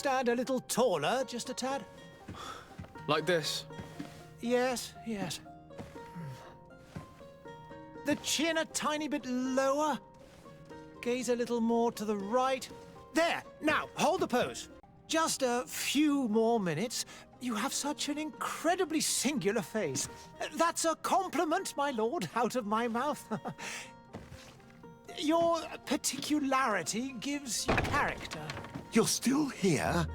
stand a little taller, just a tad? Like this? Yes, yes. The chin a tiny bit lower. Gaze a little more to the right. There! Now, hold the pose. Just a few more minutes. You have such an incredibly singular face. That's a compliment, my lord, out of my mouth. Your particularity gives you character. You're still here?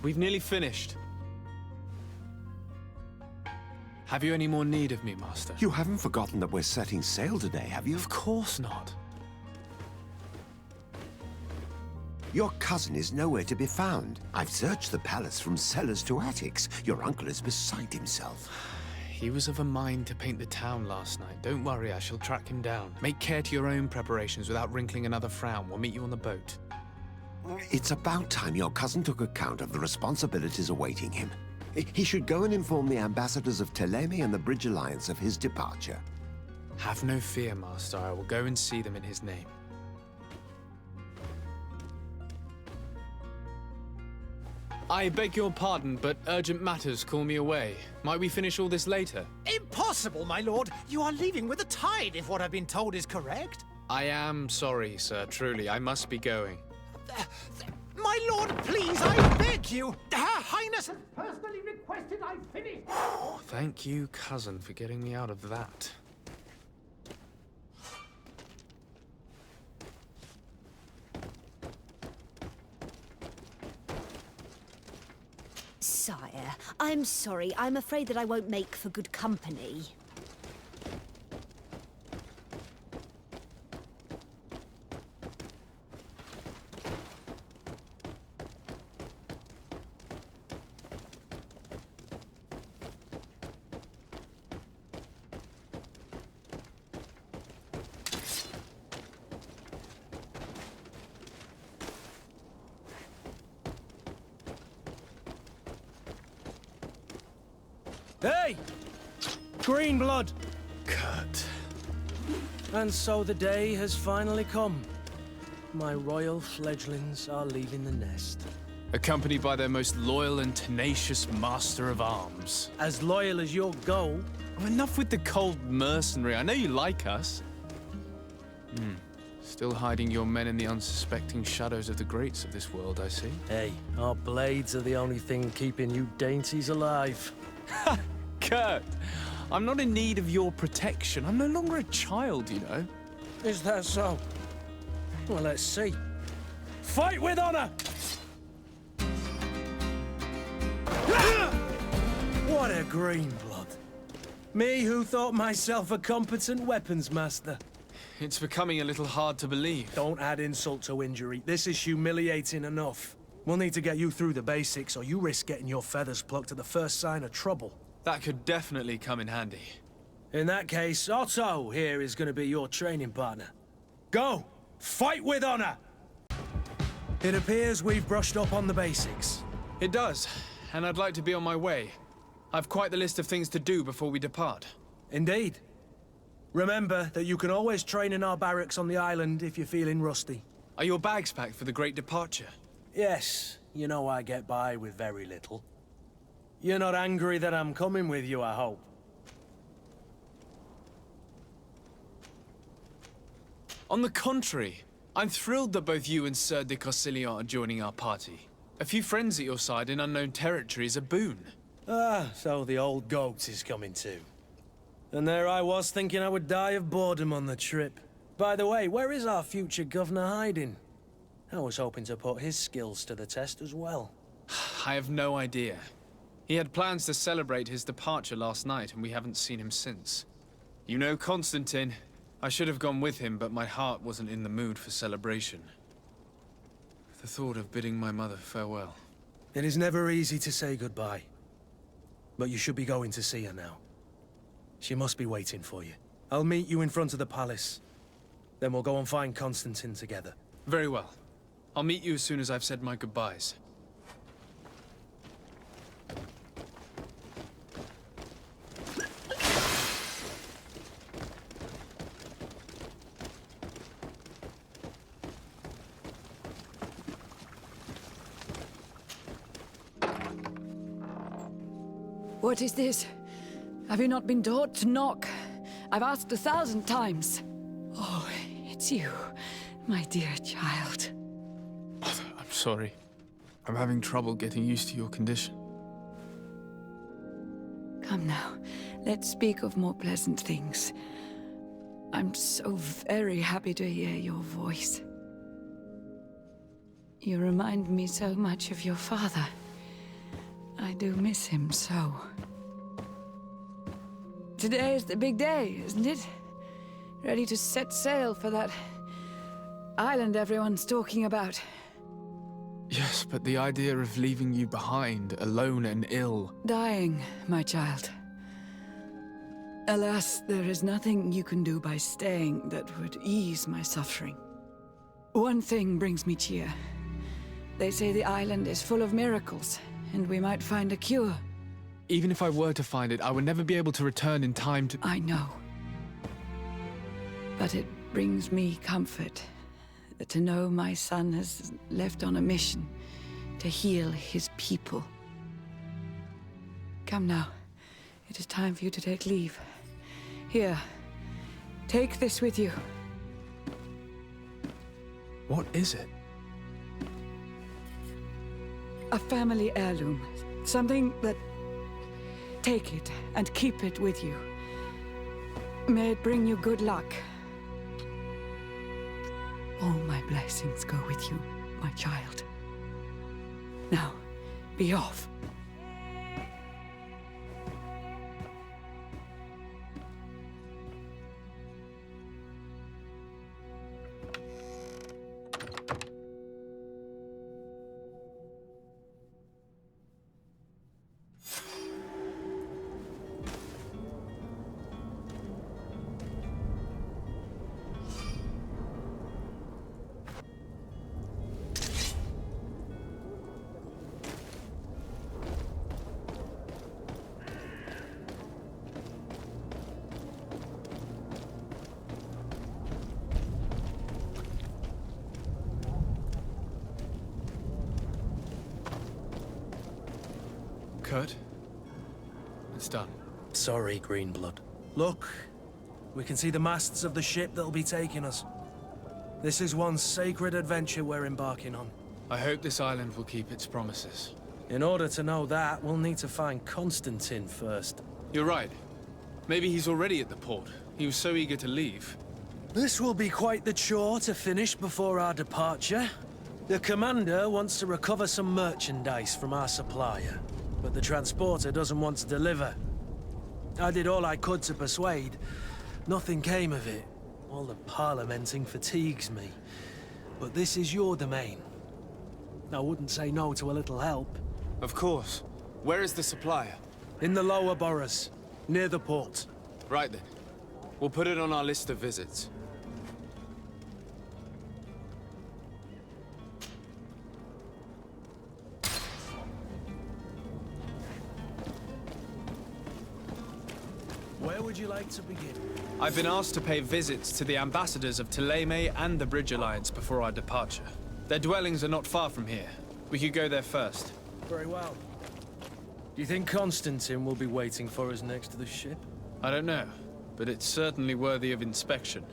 We've nearly finished. Have you any more need of me, Master? You haven't forgotten that we're setting sail today, have you? Of course not. Your cousin is nowhere to be found. I've searched the palace from cellars to attics. Your uncle is beside himself. He was of a mind to paint the town last night. Don't worry, I shall track him down. Make care to your own preparations without wrinkling another frown. We'll meet you on the boat. It's about time your cousin took account of the responsibilities awaiting him. He should go and inform the ambassadors of Teleme and the Bridge Alliance of his departure. Have no fear, Master. I will go and see them in his name. I beg your pardon, but urgent matters call me away. Might we finish all this later? Impossible, my lord. You are leaving with the tide, if what I've been told is correct. I am sorry, sir. Truly, I must be going. My lord, please, I beg you. Her Highness has personally requested I finish. Thank you, cousin, for getting me out of that. Sire, I'm sorry. I'm afraid that I won't make for good company. Hey! Green blood! Kurt. And so the day has finally come. My royal fledglings are leaving the nest. Accompanied by their most loyal and tenacious master of arms. As loyal as your goal. Oh, enough with the cold mercenary. I know you like us. Still hiding your men in the unsuspecting shadows of the greats of this world, I see. Hey, our blades are the only thing keeping you dainties alive. Ha! Kurt! I'm not in need of your protection. I'm no longer a child, you know. Is that so? Well, let's see. Fight with honor! What a green blood. Me who thought myself a competent weapons master. It's becoming a little hard to believe. Don't add insult to injury. This is humiliating enough. We'll need to get you through the basics, or you risk getting your feathers plucked at the first sign of trouble. That could definitely come in handy. In that case, Otto here is going to be your training partner. Go! Fight with honor! It appears we've brushed up on the basics. It does, and I'd like to be on my way. I've quite the list of things to do before we depart. Indeed. Remember that you can always train in our barracks on the island if you're feeling rusty. Are your bags packed for the great departure? Yes, you know I get by with very little. You're not angry that I'm coming with you, I hope. On the contrary, I'm thrilled that both you and Sir de Cossillon are joining our party. A few friends at your side in unknown territory is a boon. Ah, so the old goat is coming too. And there I was thinking I would die of boredom on the trip. By the way, where is our future governor hiding? I was hoping to put his skills to the test as well. I have no idea. He had plans to celebrate his departure last night, and we haven't seen him since. You know Constantine. I should have gone with him, but my heart wasn't in the mood for celebration. The thought of bidding my mother farewell. It is never easy to say goodbye. But you should be going to see her now. She must be waiting for you. I'll meet you in front of the palace. Then we'll go and find Constantine together. Very well. I'll meet you as soon as I've said my goodbyes. What is this? Have you not been taught to knock? I've asked 1,000 times. Oh, it's you, my dear child. Mother, I'm sorry. I'm having trouble getting used to your condition. Come now, let's speak of more pleasant things. I'm so very happy to hear your voice. You remind me so much of your father. I do miss him so. Today is the big day, isn't it? Ready to set sail for that island everyone's talking about. Yes, but the idea of leaving you behind, alone and ill... Dying, my child. Alas, there is nothing you can do by staying that would ease my suffering. One thing brings me cheer. They say the island is full of miracles, and we might find a cure. Even if I were to find it, I would never be able to return in time to... I know. But it brings me comfort to know my son has left on a mission to heal his people. Come now. It is time for you to take leave. Here, take this with you. What is it? A family heirloom. Something that... Take it and keep it with you. May it bring you good luck. All my blessings go with you, my child. Now, be off. Kurt? It's done. Sorry, Greenblood. Look, we can see the masts of the ship that'll be taking us. This is one sacred adventure we're embarking on. I hope this island will keep its promises. In order to know that, we'll need to find Constantine first. You're right. Maybe he's already at the port. He was so eager to leave. This will be quite the chore to finish before our departure. The commander wants to recover some merchandise from our supplier, but the transporter doesn't want to deliver. I did all I could to persuade. Nothing came of it. All the parliamenting fatigues me. But this is your domain. I wouldn't say no to a little help. Of course. Where is the supplier? In the lower boroughs, near the port. Right then. We'll put it on our list of visits. Where would you like to begin? I've been asked to pay visits to the ambassadors of Thélème and the Bridge Alliance before our departure. Their dwellings are not far from here. We could go there first. Very well. Do you think Constantine will be waiting for us next to the ship? I don't know, but it's certainly worthy of inspection.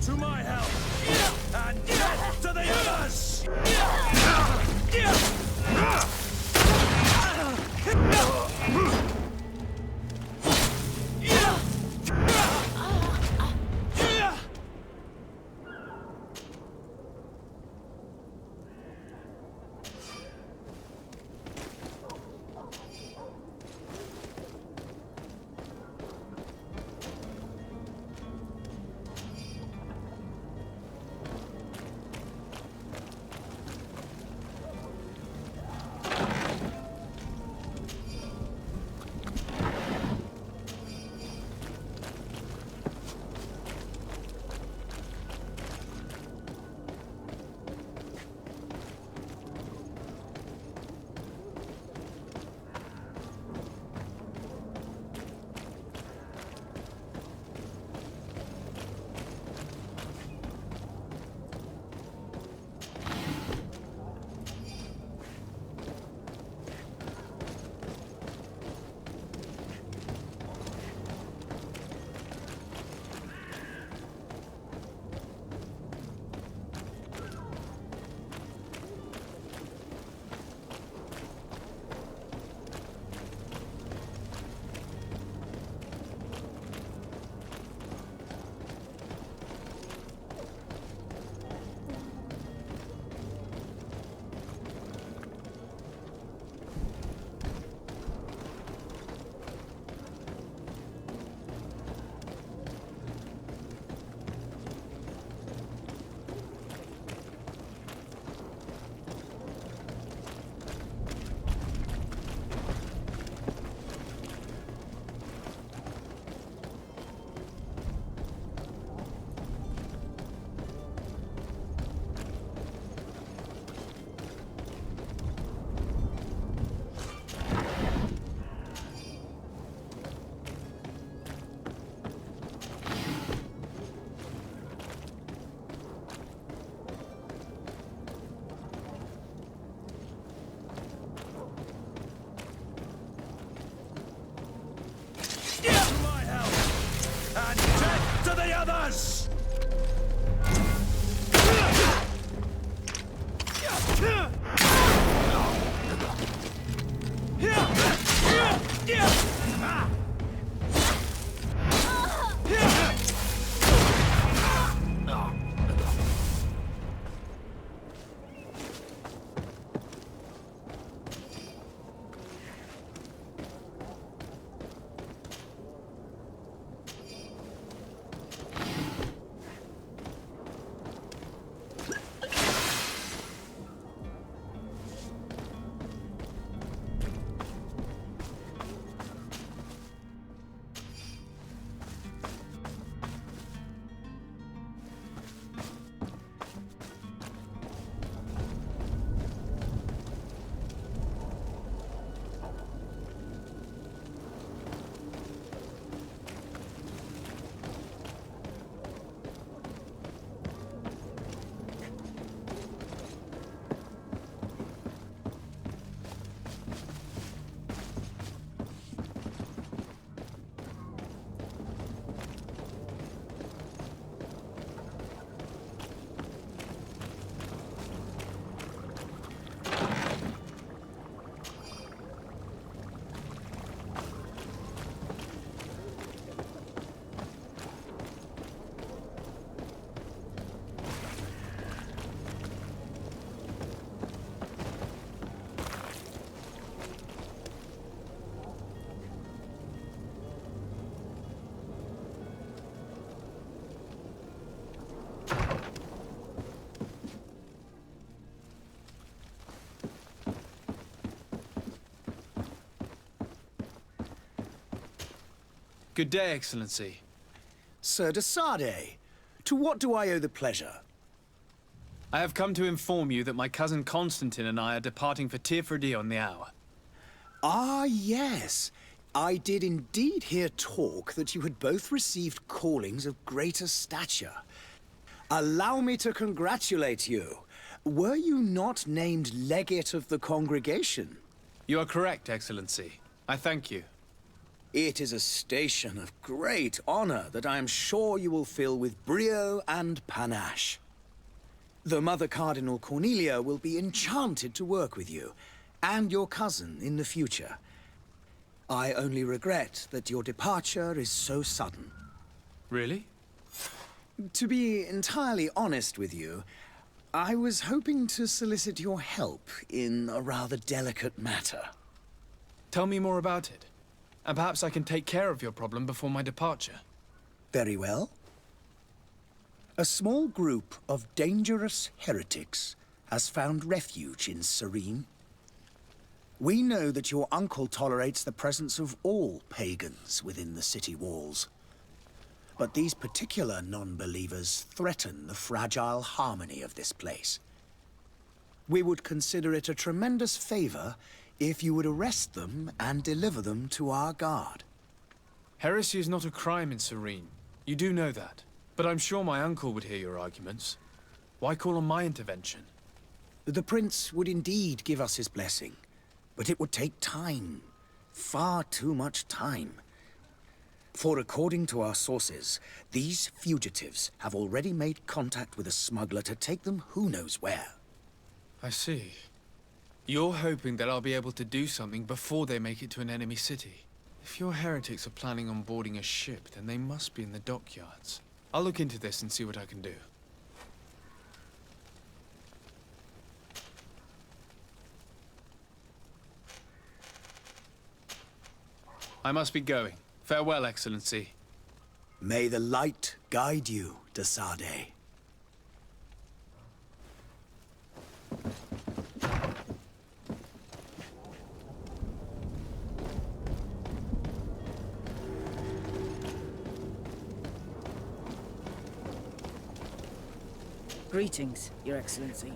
To my help! And death to the others! others! Good day, Excellency. Sir de Sardet, to what do I owe the pleasure? I have come to inform you that my cousin Constantine and I are departing for Tirfredi on the hour. Ah, yes. I did indeed hear talk that you had both received callings of greater stature. Allow me to congratulate you. Were you not named legate of the congregation? You are correct, Excellency. I thank you. It is a station of great honor that I am sure you will fill with brio and panache. The Mother Cardinal Cornelia will be enchanted to work with you, and your cousin in the future. I only regret that your departure is so sudden. Really? To be entirely honest with you, I was hoping to solicit your help in a rather delicate matter. Tell me more about it. And perhaps I can take care of your problem before my departure. Very well. A small group of dangerous heretics has found refuge in Serene. We know that your uncle tolerates the presence of all pagans within the city walls. But these particular non-believers threaten the fragile harmony of this place. We would consider it a tremendous favor if you would arrest them and deliver them to our guard. Heresy is not a crime in Serene. You do know that. But I'm sure my uncle would hear your arguments. Why call on my intervention? The prince would indeed give us his blessing, but it would take time. Far too much time. For according to our sources, these fugitives have already made contact with a smuggler to take them who knows where. I see. You're hoping that I'll be able to do something before they make it to an enemy city. If your heretics are planning on boarding a ship, then they must be in the dockyards. I'll look into this and see what I can do. I must be going. Farewell, Excellency. May the light guide you, de Sardet. Greetings, Your Excellency.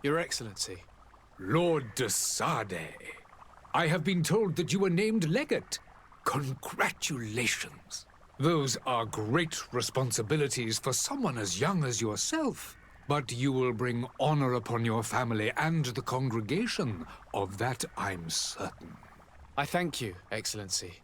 Your Excellency. Lord de Sade, I have been told that you were named legate. Congratulations. Those are great responsibilities for someone as young as yourself. But you will bring honor upon your family and the congregation. Of that I'm certain. I thank you, Excellency.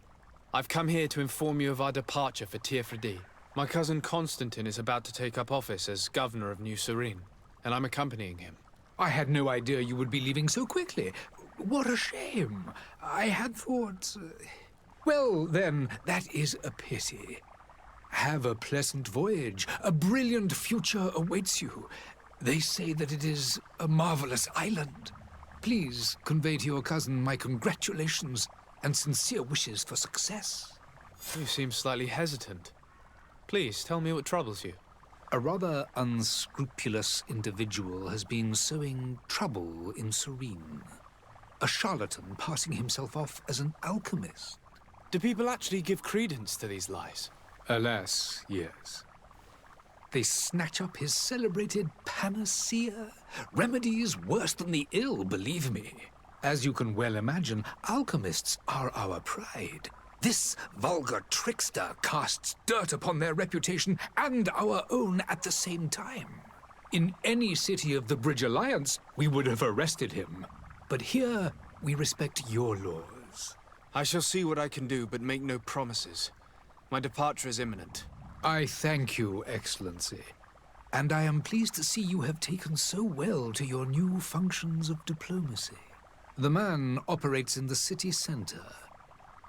I've come here to inform you of our departure for Tiefredi. My cousin Constantine is about to take up office as governor of New Serene, and I'm accompanying him. I had no idea you would be leaving so quickly. What a shame. I had thought... Well, then, that is a pity. Have a pleasant voyage. A brilliant future awaits you. They say that it is a marvelous island. Please convey to your cousin my congratulations and sincere wishes for success. You seem slightly hesitant. Please, tell me what troubles you. A rather unscrupulous individual has been sowing trouble in Serene. A charlatan passing himself off as an alchemist. Do people actually give credence to these lies? Alas, yes. They snatch up his celebrated panacea. Remedies worse than the ill, believe me. As you can well imagine, alchemists are our pride. This vulgar trickster casts dirt upon their reputation and our own at the same time. In any city of the Bridge Alliance, we would have arrested him. But here, we respect your laws. I shall see what I can do, but make no promises. My departure is imminent. I thank you, Excellency. And I am pleased to see you have taken so well to your new functions of diplomacy. The man operates in the city center.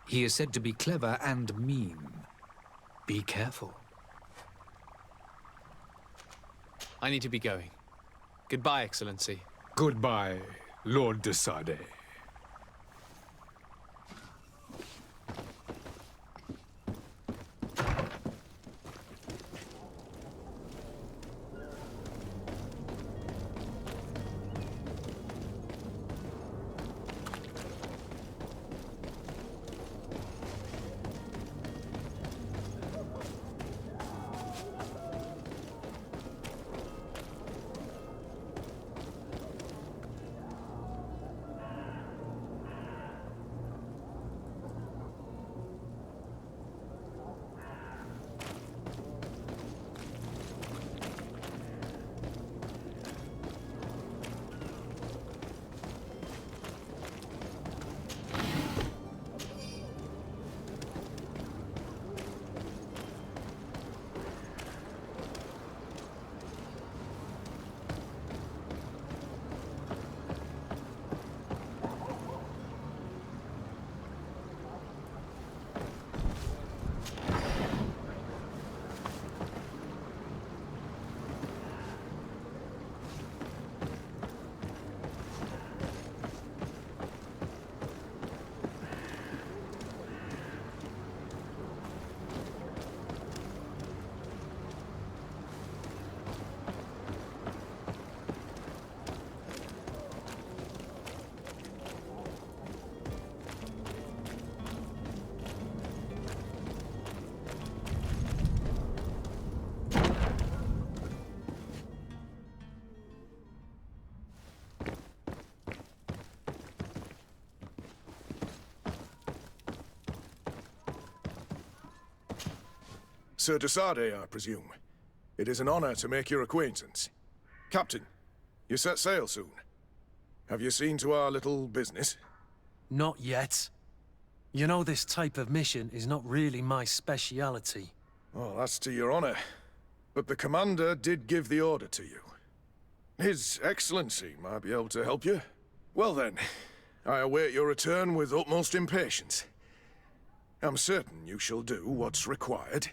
He is said to be clever and mean. Be careful. I need to be going. Goodbye, Excellency. Goodbye, Lord de Sade. Sir de Sade, I presume. It is an honor to make your acquaintance. Captain, you set sail soon. Have you seen to our little business? Not yet. You know, this type of mission is not really my speciality. Oh, that's to your honor. But the commander did give the order to you. His Excellency might be able to help you. Well then, I await your return with utmost impatience. I'm certain you shall do what's required.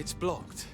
It's blocked.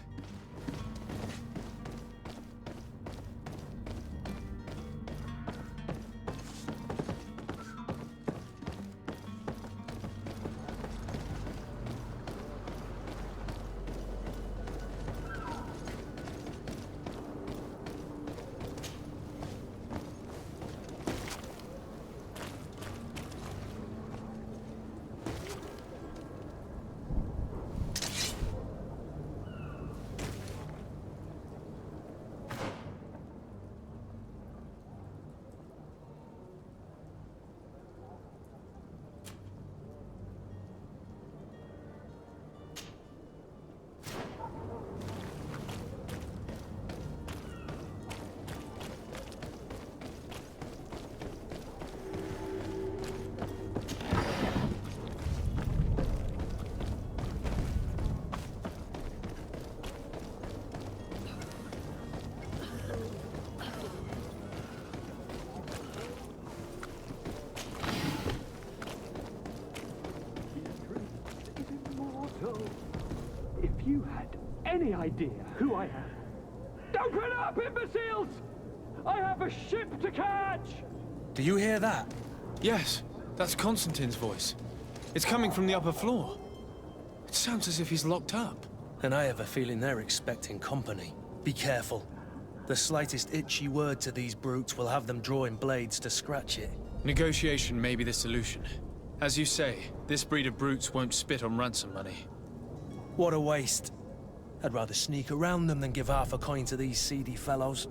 If you had any idea who I am... Open up, imbeciles! I have a ship to catch! Do you hear that? Yes, that's Constantine's voice. It's coming from the upper floor. It sounds as if he's locked up. And I have a feeling they're expecting company. Be careful. The slightest itchy word to these brutes will have them drawing blades to scratch it. Negotiation may be the solution. As you say, this breed of brutes won't spit on ransom money. What a waste. I'd rather sneak around them than give half a coin to these seedy fellows.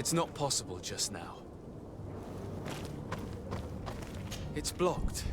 It's not possible just now. It's blocked.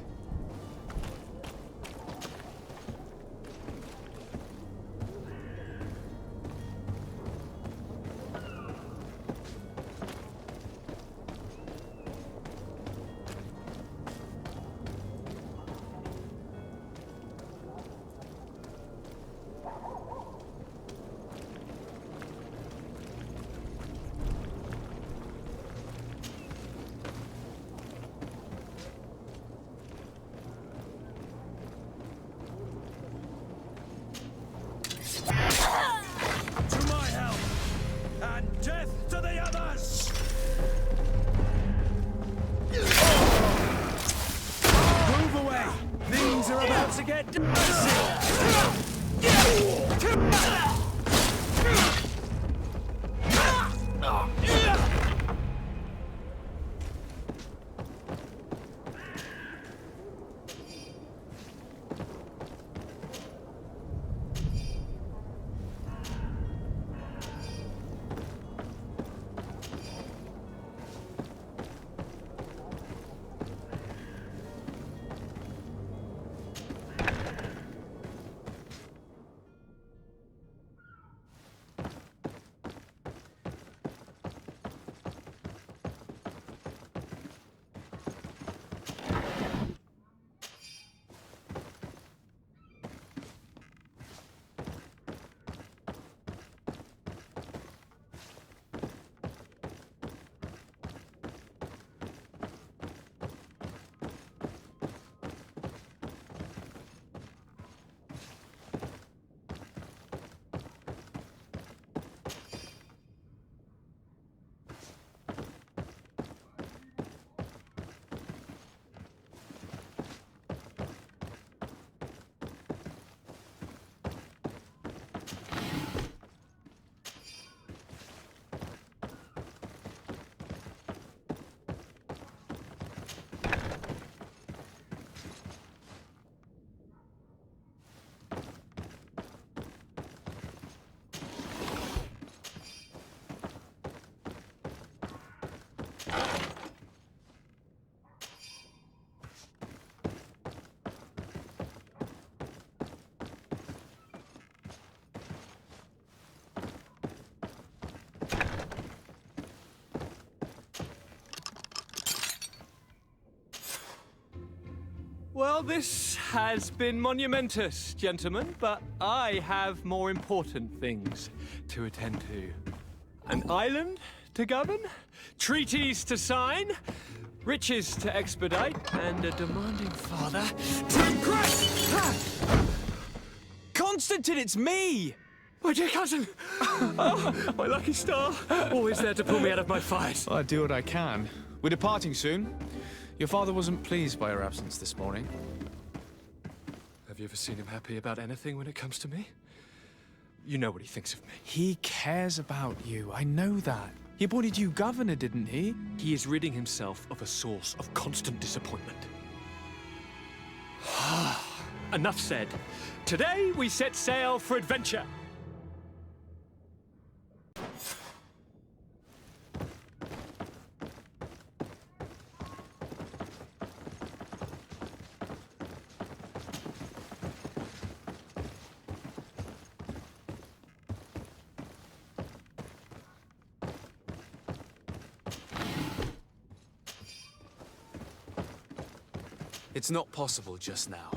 Well, this has been monumentous, gentlemen, but I have more important things to attend to. An island to govern, treaties to sign, riches to expedite, and a demanding father to impress! Constantine, it's me! My dear cousin! Oh, my lucky star! Always there to pull me out of my fight. Well, I do what I can. We're departing soon. Your father wasn't pleased by your absence this morning. Have you ever seen him happy about anything when it comes to me? You know what he thinks of me. He cares about you, I know that. He appointed you governor, didn't he? He is ridding himself of a source of constant disappointment. Enough said. Today we set sail for adventure. It's not possible just now.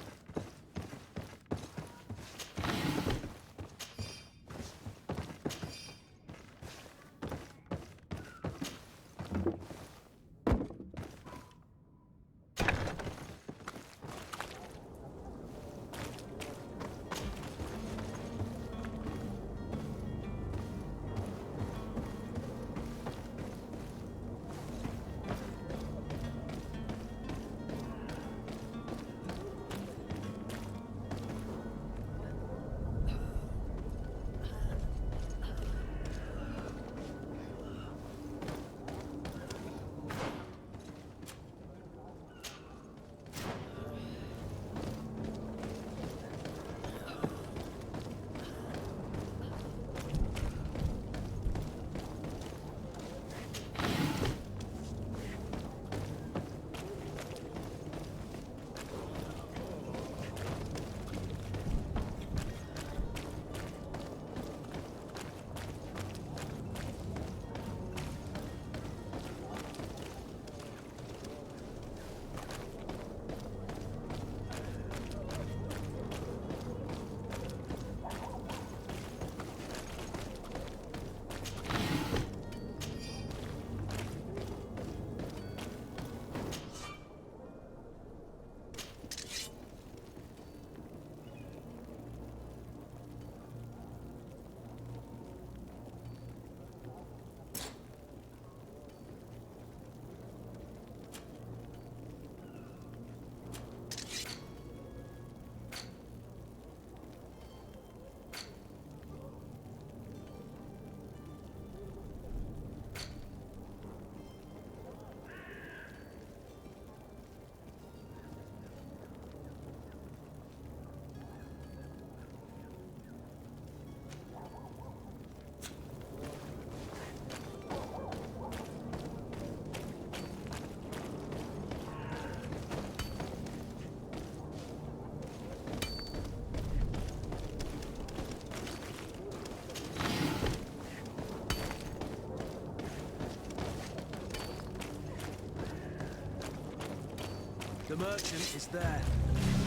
The merchant is there.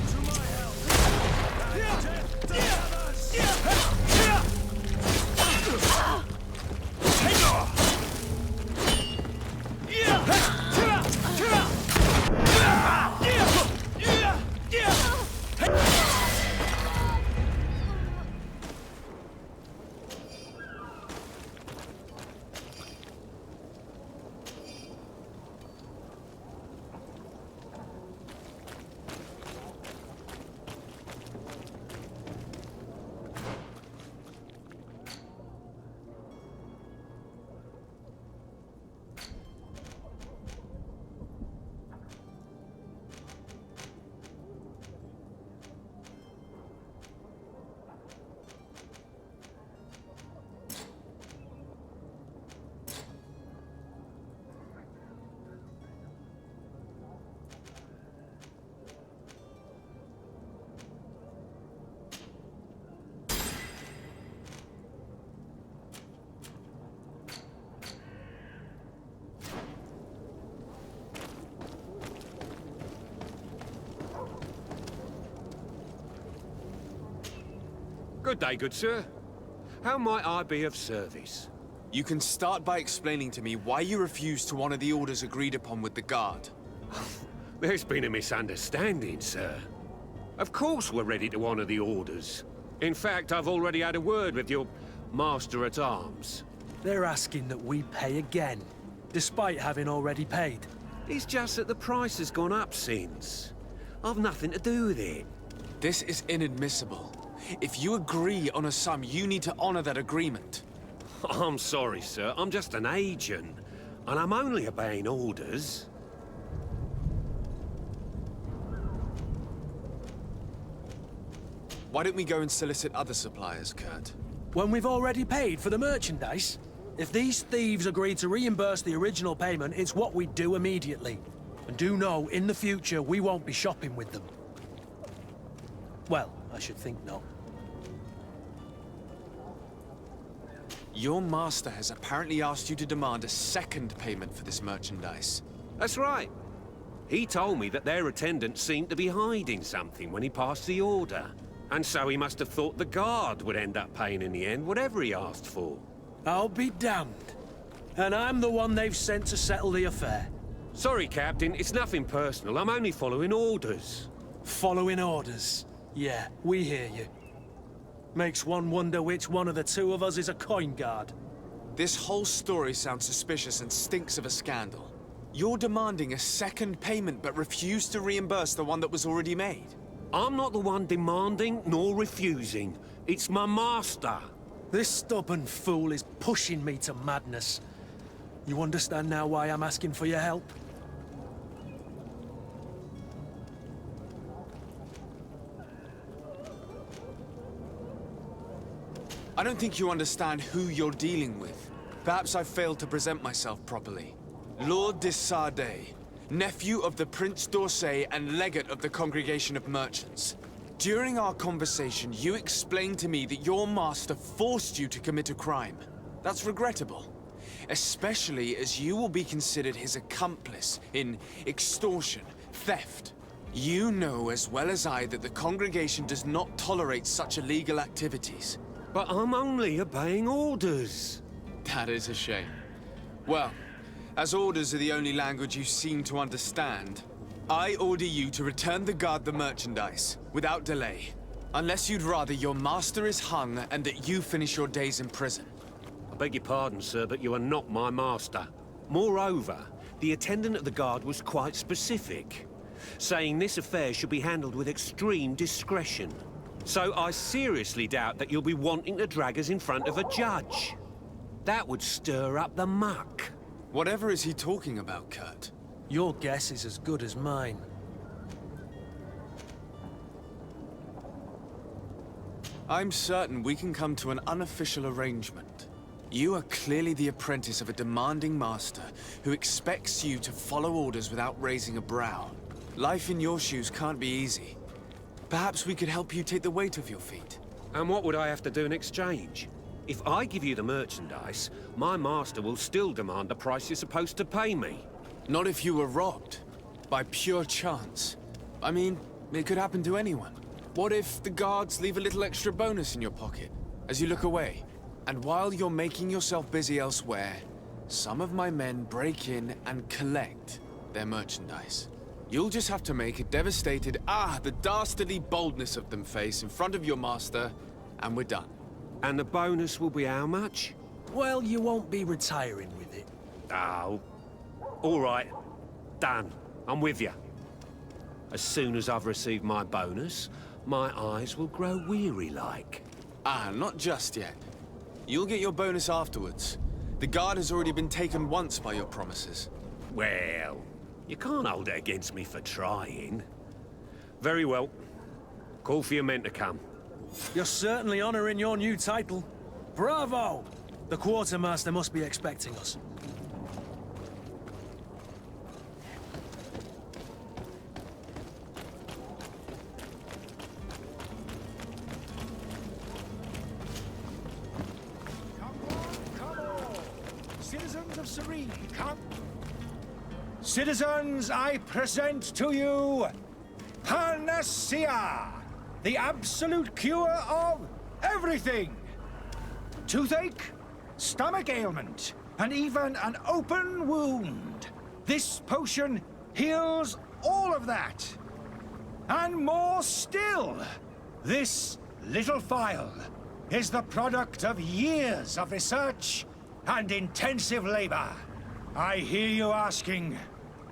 To my help! And death to others! Good day, good sir. How might I be of service? You can start by explaining to me why you refused to honor the orders agreed upon with the guard. There's been a misunderstanding, sir. Of course we're ready to honor the orders. In fact, I've already had a word with your master-at-arms. They're asking that we pay again, despite having already paid. It's just that the price has gone up since. I've nothing to do with it. This is inadmissible. If you agree on a sum, you need to honor that agreement. I'm sorry, sir. I'm just an agent. And I'm only obeying orders. Why don't we go and solicit other suppliers, Kurt? When we've already paid for the merchandise? If these thieves agree to reimburse the original payment, it's what we do immediately. And do know, in the future, we won't be shopping with them. Well, I should think not. Your master has apparently asked you to demand a second payment for this merchandise. That's right. He told me that their attendant seemed to be hiding something when he passed the order. And so he must have thought the guard would end up paying in the end, whatever he asked for. I'll be damned. And I'm the one they've sent to settle the affair. Sorry, Captain, it's nothing personal. I'm only following orders. Following orders? Yeah, we hear you. Makes one wonder which one of the two of us is a coin guard. This whole story sounds suspicious and stinks of a scandal. You're demanding a second payment but refuse to reimburse the one that was already made. I'm not the one demanding nor refusing. It's my master. This stubborn fool is pushing me to madness. You understand now why I'm asking for your help? I don't think you understand who you're dealing with. Perhaps I failed to present myself properly. Lord de Sardet, nephew of the Prince d'Orsay and legate of the Congregation of Merchants. During our conversation, you explained to me that your master forced you to commit a crime. That's regrettable, especially as you will be considered his accomplice in extortion, theft. You know as well as I that the Congregation does not tolerate such illegal activities. But I'm only obeying orders. That is a shame. Well, as orders are the only language you seem to understand, I order you to return the guard the merchandise, without delay. Unless you'd rather your master is hung and that you finish your days in prison. I beg your pardon, sir, but you are not my master. Moreover, the attendant of the guard was quite specific, saying this affair should be handled with extreme discretion. So I seriously doubt that you'll be wanting to drag us in front of a judge. That would stir up the muck. Whatever is he talking about, Kurt? Your guess is as good as mine. I'm certain we can come to an unofficial arrangement. You are clearly the apprentice of a demanding master who expects you to follow orders without raising a brow. Life in your shoes can't be easy. Perhaps we could help you take the weight off your feet. And what would I have to do in exchange? If I give you the merchandise, my master will still demand the price you're supposed to pay me. Not if you were robbed. By pure chance. I mean, it could happen to anyone. What if the guards leave a little extra bonus in your pocket as you look away? And while you're making yourself busy elsewhere, some of my men break in and collect their merchandise. You'll just have to make a devastated, the dastardly boldness of them face in front of your master, and we're done. And the bonus will be how much? Well, you won't be retiring with it. Oh. All right. Done. I'm with you. As soon as I've received my bonus, my eyes will grow weary-like. Not just yet. You'll get your bonus afterwards. The guard has already been taken once by your promises. Well, you can't hold it against me for trying. Very well. Call for your men to come. You're certainly honoring your new title. Bravo! The quartermaster must be expecting us. Come on! Citizens of Serene, come! Citizens, I present to you Panacea, the absolute cure of everything! Toothache, stomach ailment, and even an open wound. This potion heals all of that. And more still. This little phial is the product of years of research and intensive labor. I hear you asking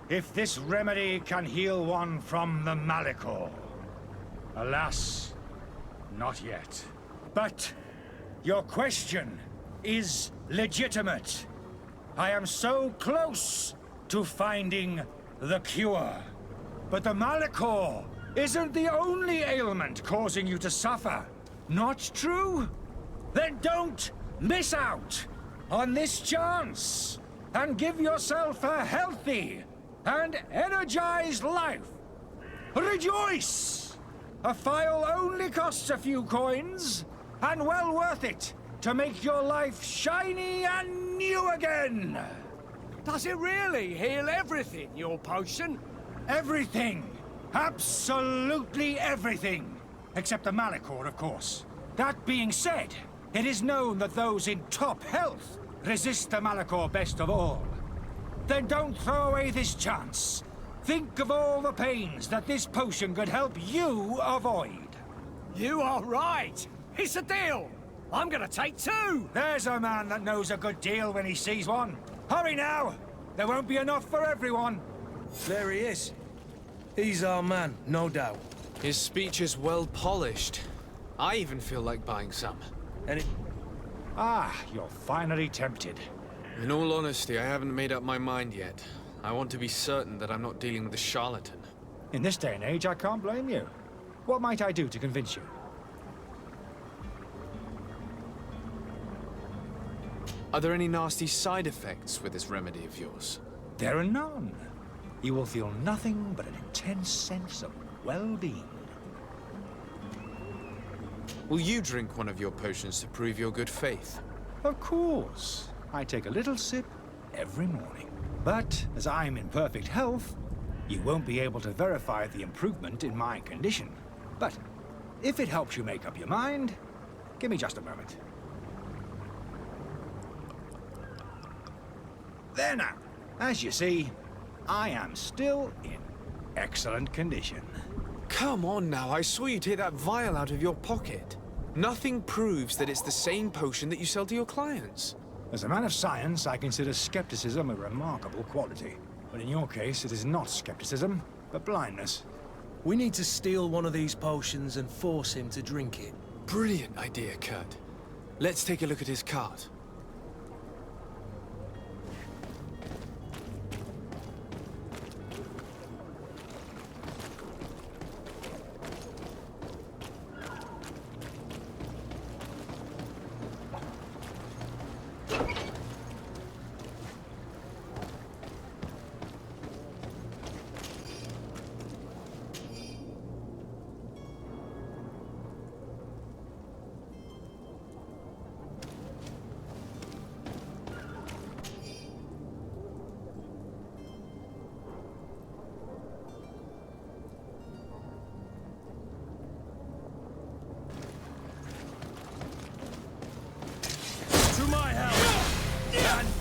if this remedy can heal one from the Malachor. Alas, not yet. But your question is legitimate. I am so close to finding the cure. But the Malachor isn't the only ailment causing you to suffer. Not true? Then don't miss out on this chance and give yourself a healthy and energized life. Rejoice! A phial only costs a few coins, and well worth it to make your life shiny and new again. Does it really heal everything, your potion? Everything. Absolutely everything. Except the Malachor, of course. That being said, it is known that those in top health resist the Malachor best of all. Then don't throw away this chance. Think of all the pains that this potion could help you avoid. You are right. It's a deal. I'm gonna take two. There's a man that knows a good deal when he sees one. Hurry now. There won't be enough for everyone. There he is. He's our man, no doubt. His speech is well polished. I even feel like buying some. Ah, you're finally tempted. In all honesty, I haven't made up my mind yet. I want to be certain that I'm not dealing with a charlatan. In this day and age, I can't blame you. What might I do to convince you? Are there any nasty side effects with this remedy of yours? There are none. You will feel nothing but an intense sense of well-being. Will you drink one of your potions to prove your good faith? Of course. I take a little sip every morning. But as I'm in perfect health, you won't be able to verify the improvement in my condition. But if it helps you make up your mind, give me just a moment. There now. As you see, I am still in excellent condition. Come on now, I saw you take that vial out of your pocket. Nothing proves that it's the same potion that you sell to your clients. As a man of science, I consider skepticism a remarkable quality. But in your case, it is not skepticism, but blindness. We need to steal one of these potions and force him to drink it. Brilliant idea, Kurt. Let's take a look at his cart.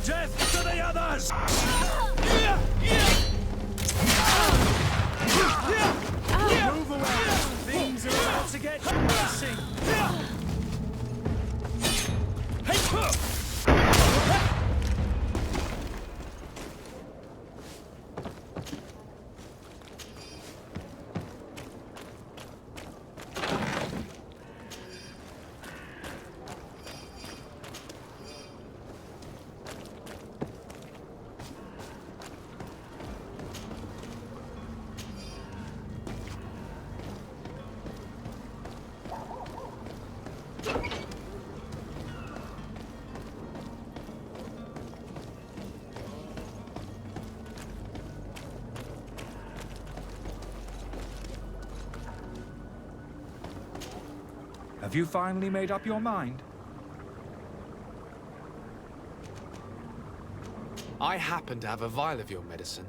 Death to the others! Move away! Things are about to get messy! Have you finally made up your mind? I happen to have a vial of your medicine.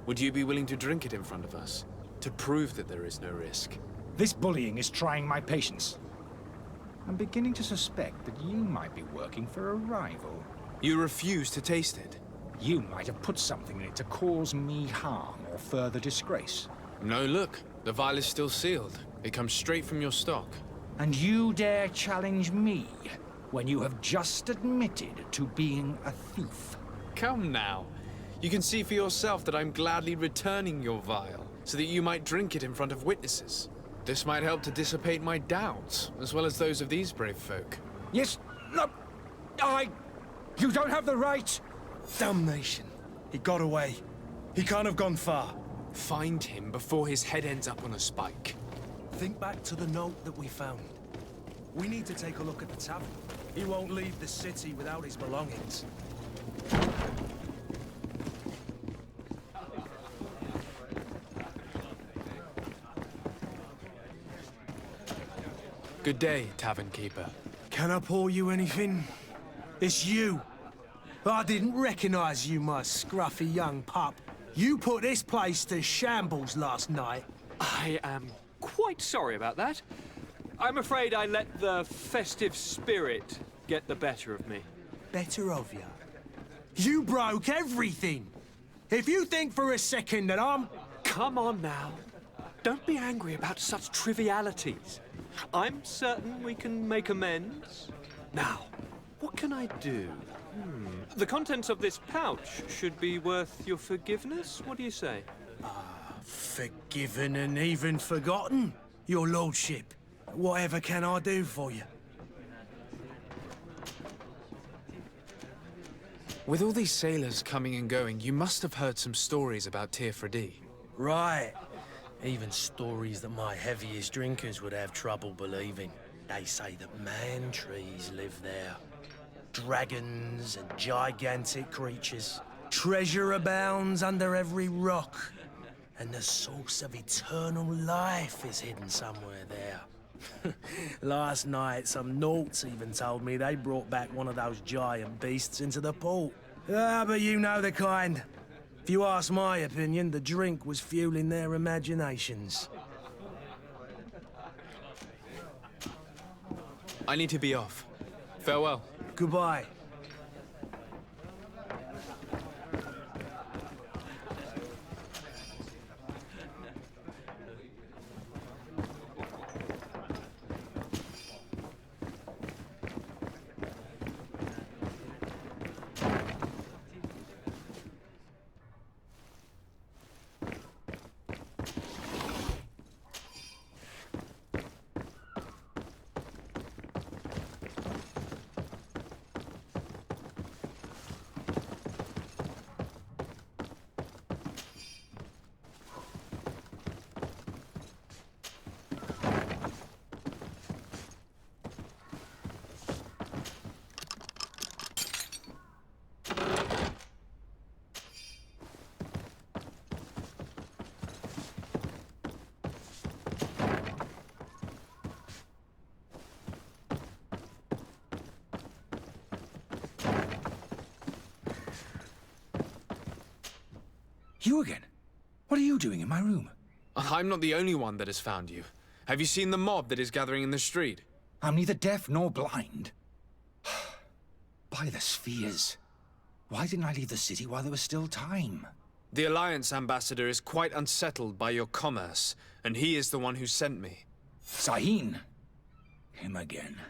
Would you be willing to drink it in front of us? To prove that there is no risk? This bullying is trying my patience. I'm beginning to suspect that you might be working for a rival. You refuse to taste it? You might have put something in it to cause me harm or further disgrace. No, look. The vial is still sealed. It comes straight from your stock. And you dare challenge me when you have just admitted to being a thief? Come now. You can see for yourself that I'm gladly returning your vial, so that you might drink it in front of witnesses. This might help to dissipate my doubts, as well as those of these brave folk. Yes, no, You don't have the right! Damnation. He got away. He can't have gone far. Find him before his head ends up on a spike. Think back to the note that we found. We need to take a look at the tavern. He won't leave the city without his belongings. Good day, tavern keeper. Can I pour you anything? It's you. I didn't recognize you, my scruffy young pup. You put this place to shambles last night. I am quite sorry about that. I'm afraid I let the festive spirit get the better of me. Better of you? You broke everything. If you think for a second that I'm... Come on now. Don't be angry about such trivialities. I'm certain we can make amends. Now, what can I do? The contents of this pouch should be worth your forgiveness. What do you say? Forgiven and even forgotten, your lordship. Whatever can I do for you? With all these sailors coming and going, you must have heard some stories about Tirfredi. Right. Even stories that my heaviest drinkers would have trouble believing. They say that man-trees live there. Dragons and gigantic creatures. Treasure abounds under every rock. And the source of eternal life is hidden somewhere there. Last night, some Nauts even told me they brought back one of those giant beasts into the port. But you know the kind. If you ask my opinion, the drink was fueling their imaginations. I need to be off. Farewell. Goodbye. You again? What are you doing in my room? I'm not the only one that has found you. Have you seen the mob that is gathering in the street? I'm neither deaf nor blind. By the spheres. Why didn't I leave the city while there was still time? The Alliance ambassador is quite unsettled by your commerce, and he is the one who sent me. Serene. Him again.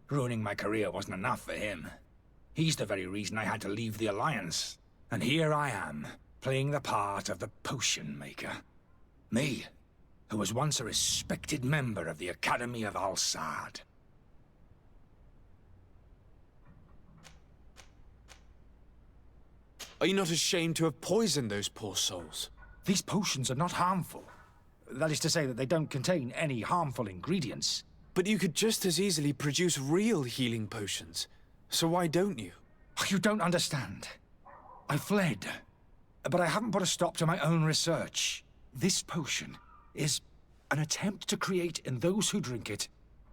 Ruining my career wasn't enough for him. He's the very reason I had to leave the Alliance. And here I am, playing the part of the potion maker. Me, who was once a respected member of the Academy of Al-Sad. Are you not ashamed to have poisoned those poor souls? These potions are not harmful. That is to say that they don't contain any harmful ingredients. But you could just as easily produce real healing potions. So why don't you? You don't understand. I fled, but I haven't put a stop to my own research. This potion is an attempt to create in those who drink it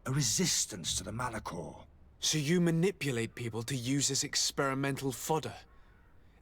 a resistance to the Malachor. So you manipulate people to use as experimental fodder?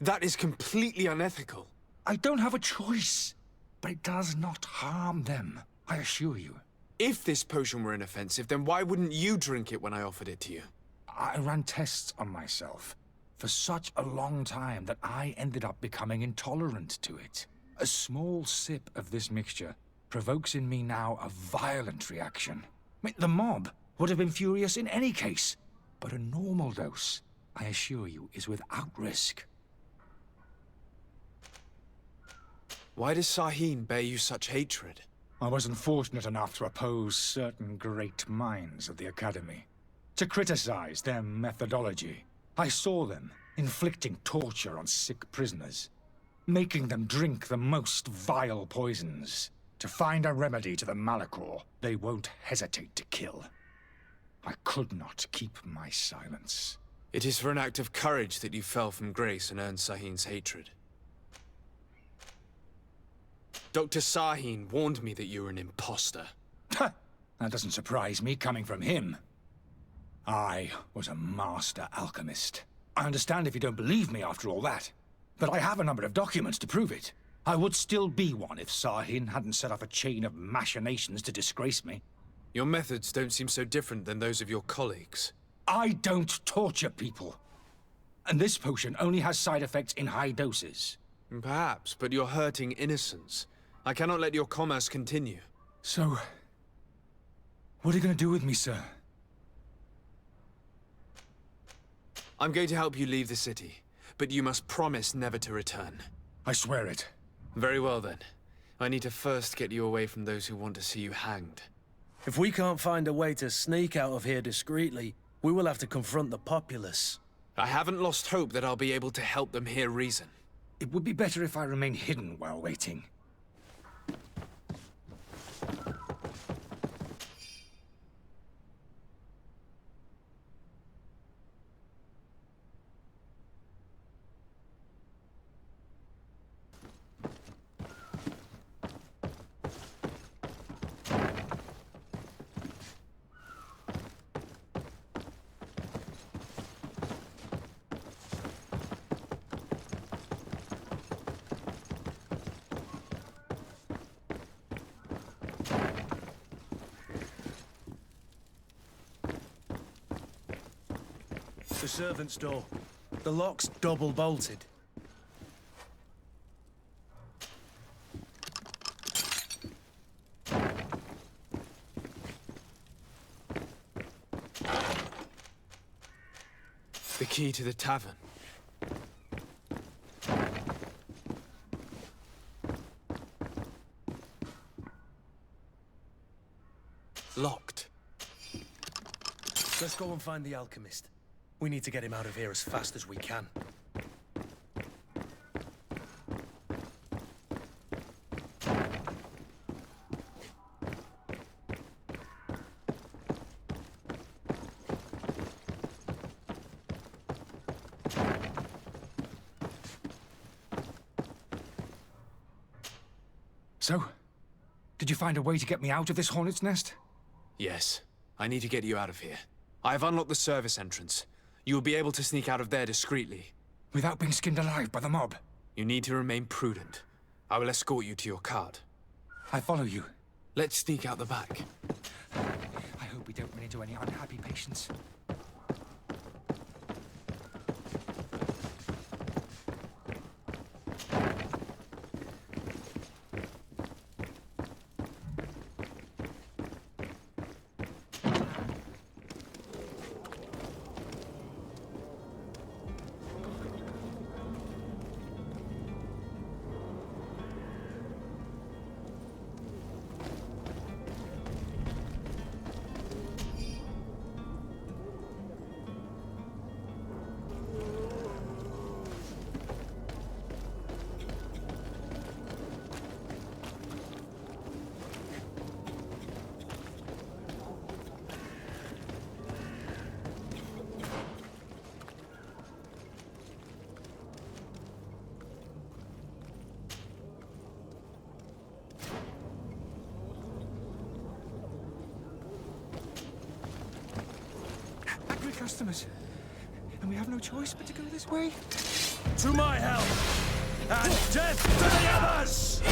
That is completely unethical. I don't have a choice, but it does not harm them, I assure you. If this potion were inoffensive, then why wouldn't you drink it when I offered it to you? I ran tests on myself for such a long time that I ended up becoming intolerant to it. A small sip of this mixture provokes in me now a violent reaction. I mean, the mob would have been furious in any case, but a normal dose, I assure you, is without risk. Why does Serene bear you such hatred? I wasn't fortunate enough to oppose certain great minds of the Academy, to criticize their methodology. I saw them inflicting torture on sick prisoners, making them drink the most vile poisons. To find a remedy to the Malachor, they won't hesitate to kill. I could not keep my silence. It is for an act of courage that you fell from grace and earned Sahin's hatred. Dr. Sahin warned me that you were an imposter. That doesn't surprise me, coming from him. I was a master alchemist. I understand if you don't believe me after all that, but I have a number of documents to prove it. I would still be one if Sahin hadn't set off a chain of machinations to disgrace me. Your methods don't seem so different than those of your colleagues. I don't torture people. And this potion only has side effects in high doses. Perhaps, but you're hurting innocents. I cannot let your commerce continue. So, what are you going to do with me, sir? I'm going to help you leave the city, but you must promise never to return. I swear it. Very well then. I need to first get you away from those who want to see you hanged. If we can't find a way to sneak out of here discreetly, we will have to confront the populace. I haven't lost hope that I'll be able to help them hear reason. It would be better if I remain hidden while waiting. The servant's door. The lock's double bolted. The key to the tavern. Locked. Let's go and find the alchemist. We need to get him out of here as fast as we can. So, did you find a way to get me out of this hornet's nest? Yes. I need to get you out of here. I have unlocked the service entrance. You will be able to sneak out of there discreetly. Without being skinned alive by the mob? You need to remain prudent. I will escort you to your cart. I follow you. Let's sneak out the back. I hope we don't run into any unhappy patients. Customers, and we have no choice but to go this way. To my help, and death to the others!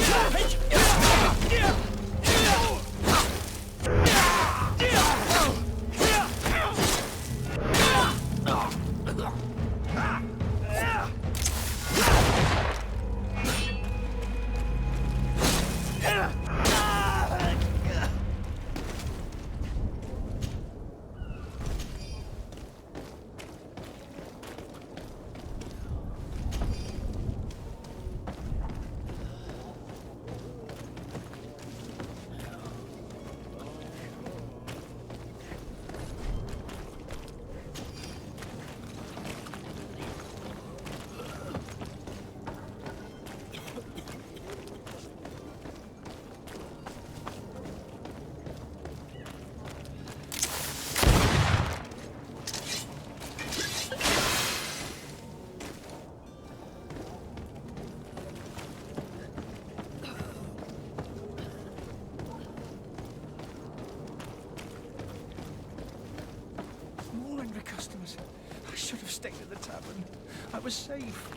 should have stayed at the tavern. I was safe.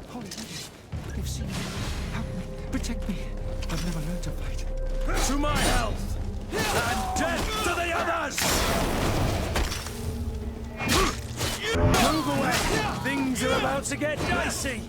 Holy Lady, they've seen me. Help me. Protect me. I've never learned to fight. To my health! And death to the others! Move away! Things are about to get dicey!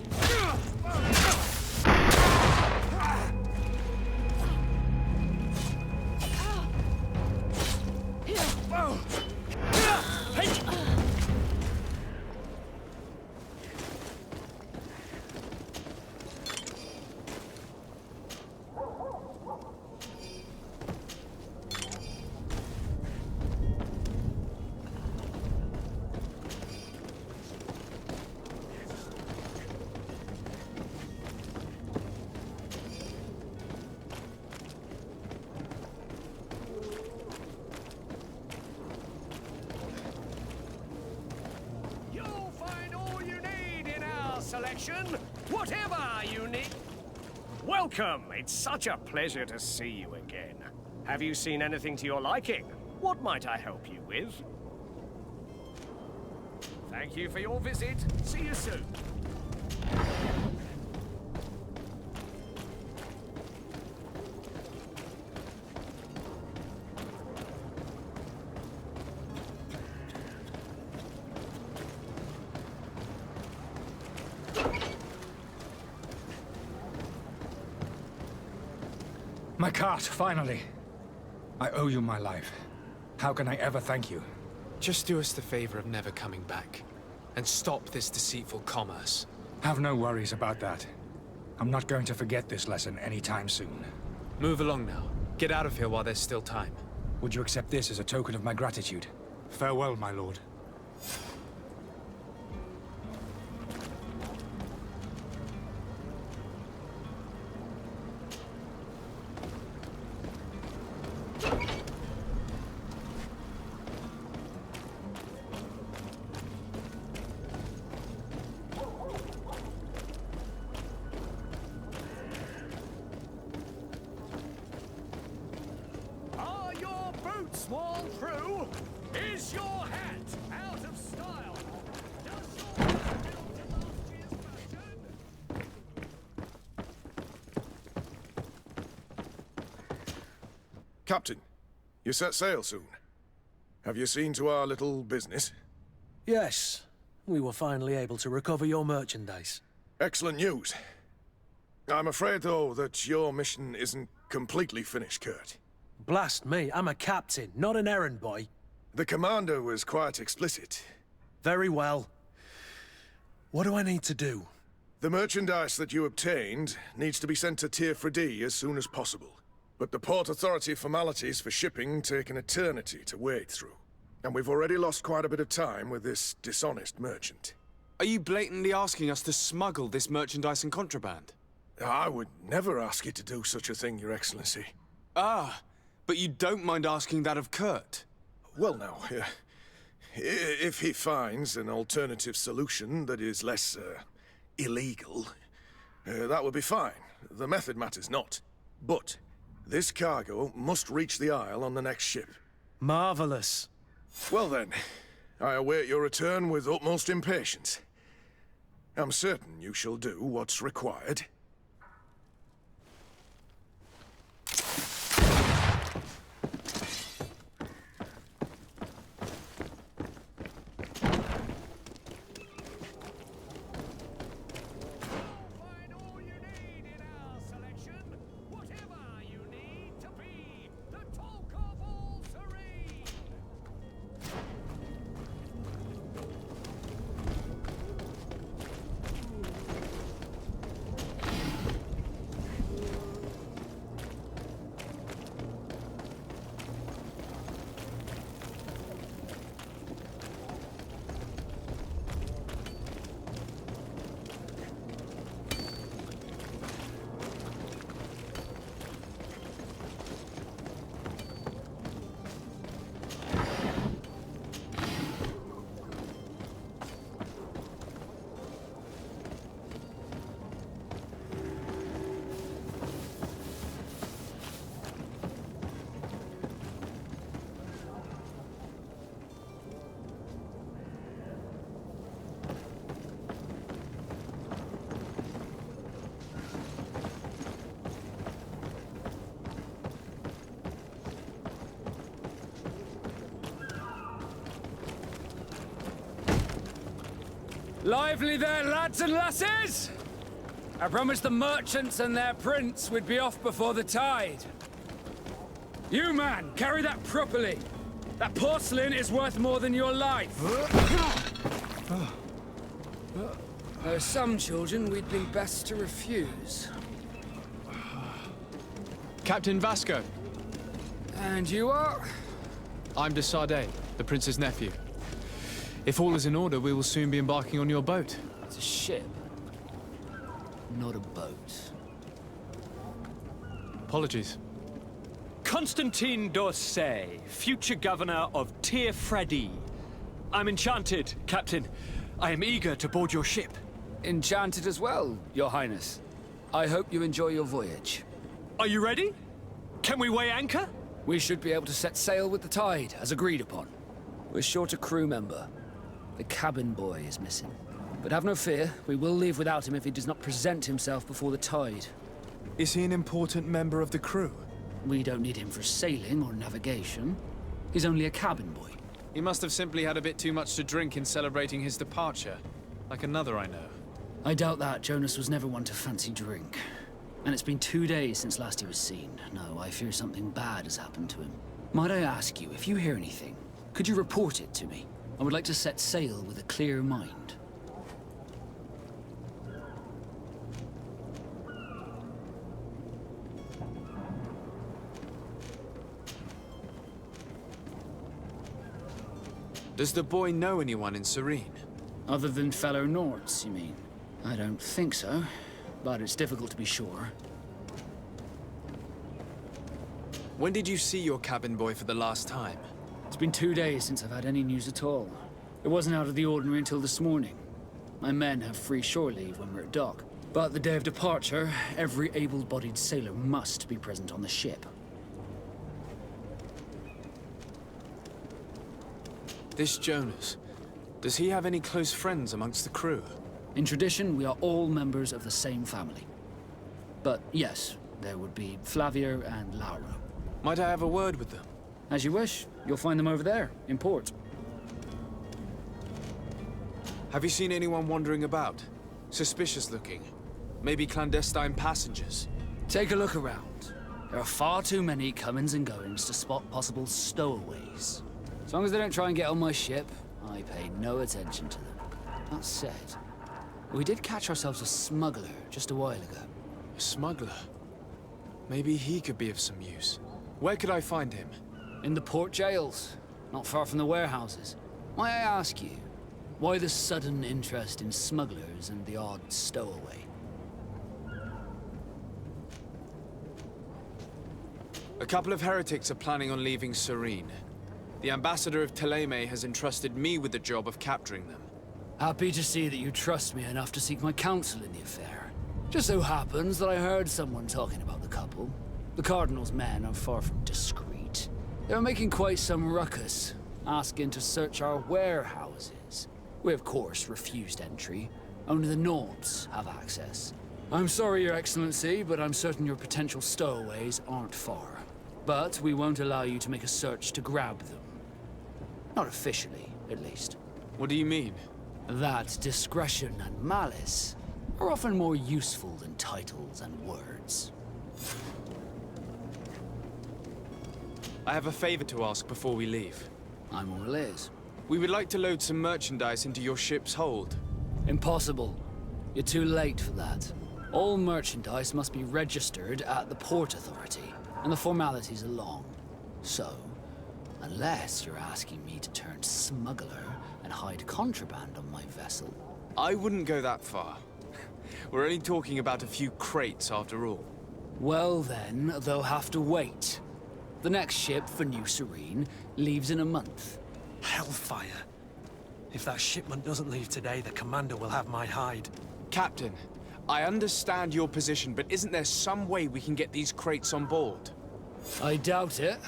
Selection, whatever you need. Welcome. It's such a pleasure to see you again. Have you seen anything to your liking? What might I help you with? Thank you for your visit. See you soon. My cart, finally. I owe you my life. How can I ever thank you? Just do us the favor of never coming back. And stop this deceitful commerce. Have no worries about that. I'm not going to forget this lesson anytime soon. Move along now. Get out of here while there's still time. Would you accept this as a token of my gratitude? Farewell, my lord. Small crew, is your hat out of style? Does your hat belong to last year's fashion? Captain, you set sail soon. Have you seen to our little business? Yes. We were finally able to recover your merchandise. Excellent news. I'm afraid, though, that your mission isn't completely finished, Kurt. Blast me, I'm a captain, not an errand boy. The commander was quite explicit. Very well. What do I need to do? The merchandise that you obtained needs to be sent to Tier 4D as soon as possible. But the Port Authority formalities for shipping take an eternity to wade through. And we've already lost quite a bit of time with this dishonest merchant. Are you blatantly asking us to smuggle this merchandise and contraband? I would never ask you to do such a thing, Your Excellency. Ah, but you don't mind asking that of Kurt? Well, now, if he finds an alternative solution that is less, illegal, that would be fine. The method matters not. But this cargo must reach the Isle on the next ship. Marvelous. Well then, I await your return with utmost impatience. I'm certain you shall do what's required. Lively there, lads and lasses! I promised the merchants and their prince we'd be off before the tide. You, man, carry that properly. That porcelain is worth more than your life. There are some children we'd be best to refuse. Captain Vasco. And you are? I'm de Sardet, the prince's nephew. If all is in order, we will soon be embarking on your boat. It's a ship, not a boat. Apologies. Constantine d'Orsay, future governor of Tir-Fredi. I'm enchanted, Captain. I am eager to board your ship. Enchanted as well, Your Highness. I hope you enjoy your voyage. Are you ready? Can we weigh anchor? We should be able to set sail with the tide, as agreed upon. We're short a crew member. The cabin boy is missing. But have no fear, we will leave without him if he does not present himself before the tide. Is he an important member of the crew? We don't need him for sailing or navigation. He's only a cabin boy. He must have simply had a bit too much to drink in celebrating his departure. Like another I know. I doubt that. Jonas was never one to fancy drink. And it's been 2 days since last he was seen. No, I fear something bad has happened to him. Might I ask you, if you hear anything, could you report it to me? I would like to set sail with a clear mind. Does the boy know anyone in Serene? Other than fellow Nords, you mean? I don't think so, but it's difficult to be sure. When did you see your cabin boy for the last time? It's been 2 days since I've had any news at all. It wasn't out of the ordinary until this morning. My men have free shore leave when we're at dock. But the day of departure, every able-bodied sailor must be present on the ship. This Jonas, does he have any close friends amongst the crew? In tradition, we are all members of the same family. But yes, there would be Flavia and Laura. Might I have a word with them? As you wish. You'll find them over there, in port. Have you seen anyone wandering about? Suspicious looking? Maybe clandestine passengers? Take a look around. There are far too many comings and goings to spot possible stowaways. As long as they don't try and get on my ship, I pay no attention to them. That said, we did catch ourselves a smuggler just a while ago. A smuggler? Maybe he could be of some use. Where could I find him? In the port jails, not far from the warehouses. May I ask you, why the sudden interest in smugglers and the odd stowaway? A couple of heretics are planning on leaving Serene. The ambassador of Thélème has entrusted me with the job of capturing them. Happy to see that you trust me enough to seek my counsel in the affair. Just so happens that I heard someone talking about the couple. The Cardinal's men are far from discreet. They were making quite some ruckus, asking to search our warehouses. We, of course, refused entry. Only the Nords have access. I'm sorry, Your Excellency, but I'm certain your potential stowaways aren't far. But we won't allow you to make a search to grab them. Not officially, at least. What do you mean? That discretion and malice are often more useful than titles and words. I have a favor to ask before we leave. I'm all ears. We would like to load some merchandise into your ship's hold. Impossible. You're too late for that. All merchandise must be registered at the Port Authority, and the formalities are long. So, unless you're asking me to turn smuggler and hide contraband on my vessel... I wouldn't go that far. We're only talking about a few crates after all. Well then, they'll have to wait. The next ship for New Serene leaves in a month. Hellfire. If that shipment doesn't leave today, the commander will have my hide. Captain, I understand your position, but isn't there some way we can get these crates on board? I doubt it.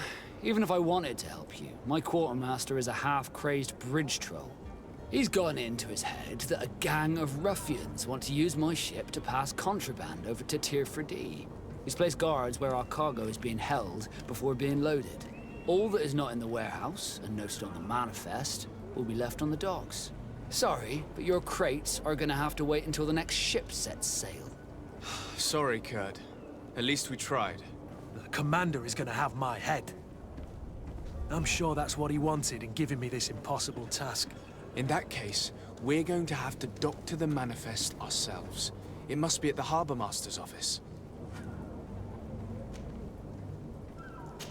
Even if I wanted to help you, my quartermaster is a half-crazed bridge troll. He's gotten into his head that a gang of ruffians want to use my ship to pass contraband over to Tir-Fredi. He's placed guards where our cargo is being held before being loaded. All that is not in the warehouse, and noted on the manifest, will be left on the docks. Sorry, but your crates are gonna have to wait until the next ship sets sail. Sorry, Kurt. At least we tried. The commander is gonna have my head. I'm sure that's what he wanted in giving me this impossible task. In that case, we're going to have to doctor the manifest ourselves. It must be at the Harbour Master's office.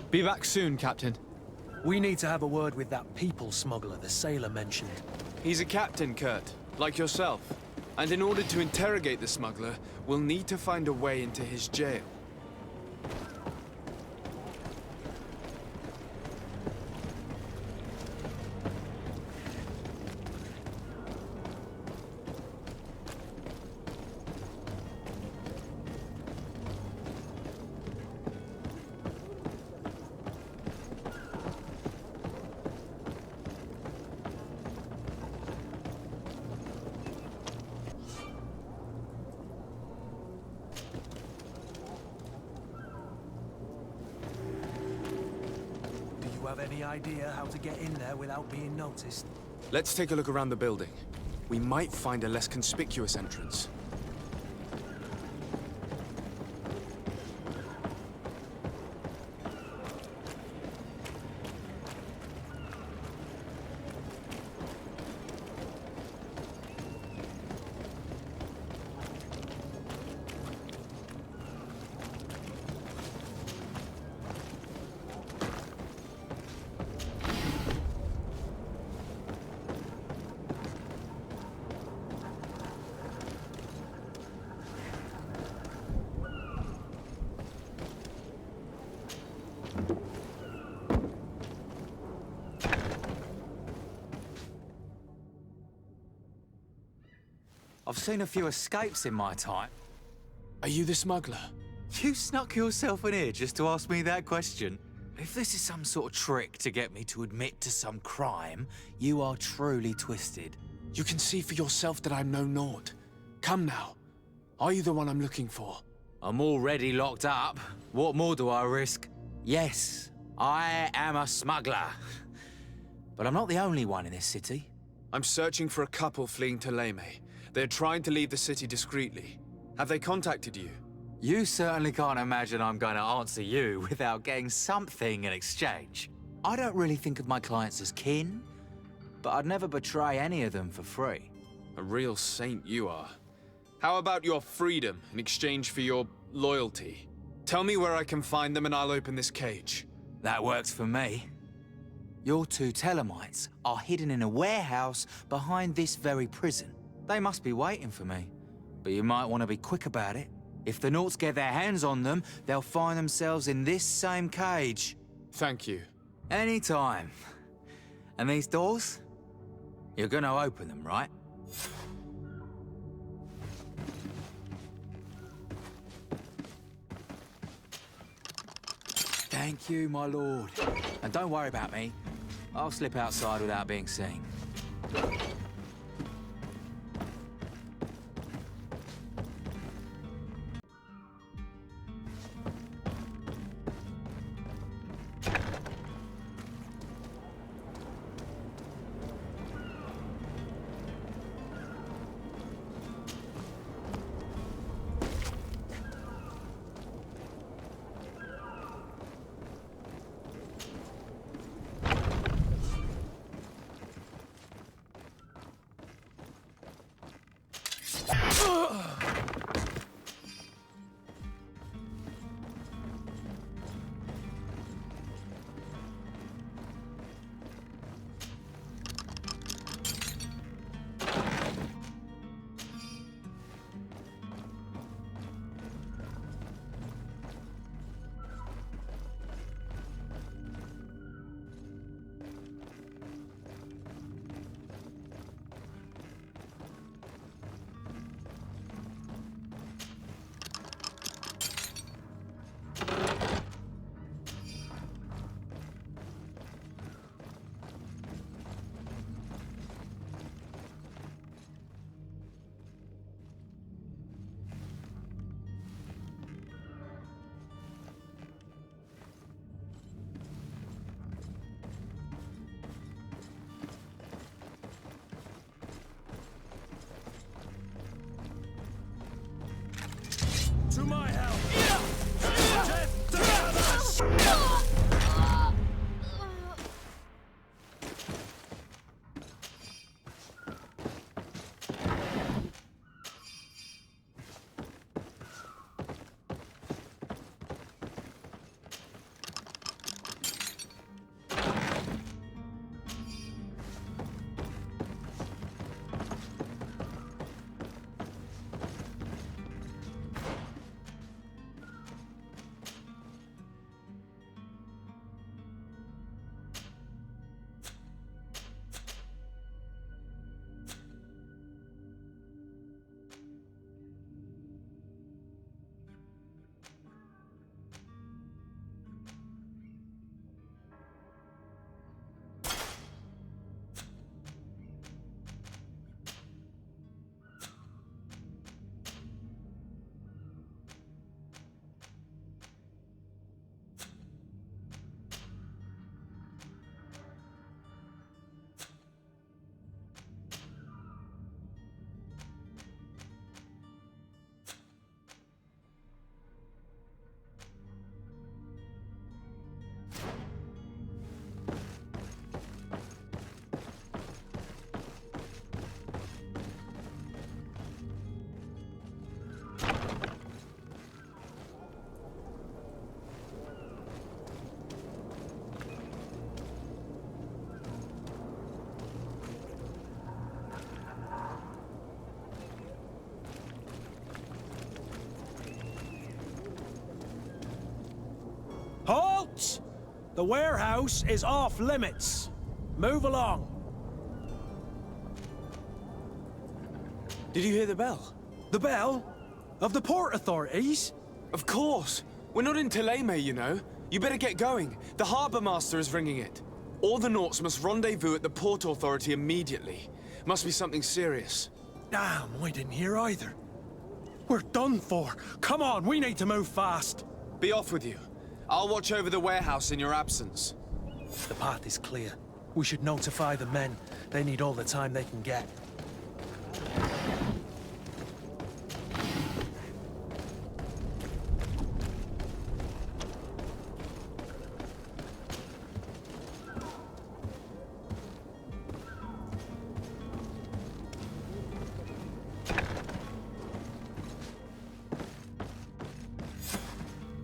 Be back soon, Captain. We need to have a word with that people smuggler the sailor mentioned. He's a captain, Kurt, like yourself. And in order to interrogate the smuggler, we'll need to find a way into his jail. Have any idea how to get in there without being noticed? Let's take a look around the building. We might find a less conspicuous entrance. I've seen a few escapes in my time. Are you the smuggler? You snuck yourself in here just to ask me that question. If this is some sort of trick to get me to admit to some crime, you are truly twisted. You can see for yourself that I'm no naught. Come now. Are you the one I'm looking for? I'm already locked up. What more do I risk? Yes, I am a smuggler. But I'm not the only one in this city. I'm searching for a couple fleeing to Leme. They're trying to leave the city discreetly. Have they contacted you? You certainly can't imagine I'm going to answer you without getting something in exchange. I don't really think of my clients as kin, but I'd never betray any of them for free. A real saint you are. How about your freedom in exchange for your loyalty? Tell me where I can find them and I'll open this cage. That works for me. Your two Telemites are hidden in a warehouse behind this very prison. They must be waiting for me, but you might want to be quick about it. If the Nauts get their hands on them, they'll find themselves in this same cage. Thank you. Anytime. And these doors? You're gonna open them, right? Thank you, my lord. And don't worry about me. I'll slip outside without being seen. nuts. The warehouse is off limits. Move along. Did you hear the bell? The bell? Of the port authorities? Of course. We're not in Thélème, you know. You better get going. The Harbour Master is ringing it. All the Nauts must rendezvous at the Port Authority immediately. Must be something serious. Damn, I didn't hear either. We're done for. Come on, we need to move fast. Be off with you. I'll watch over the warehouse in your absence. The path is clear. We should notify the men. They need all the time they can get.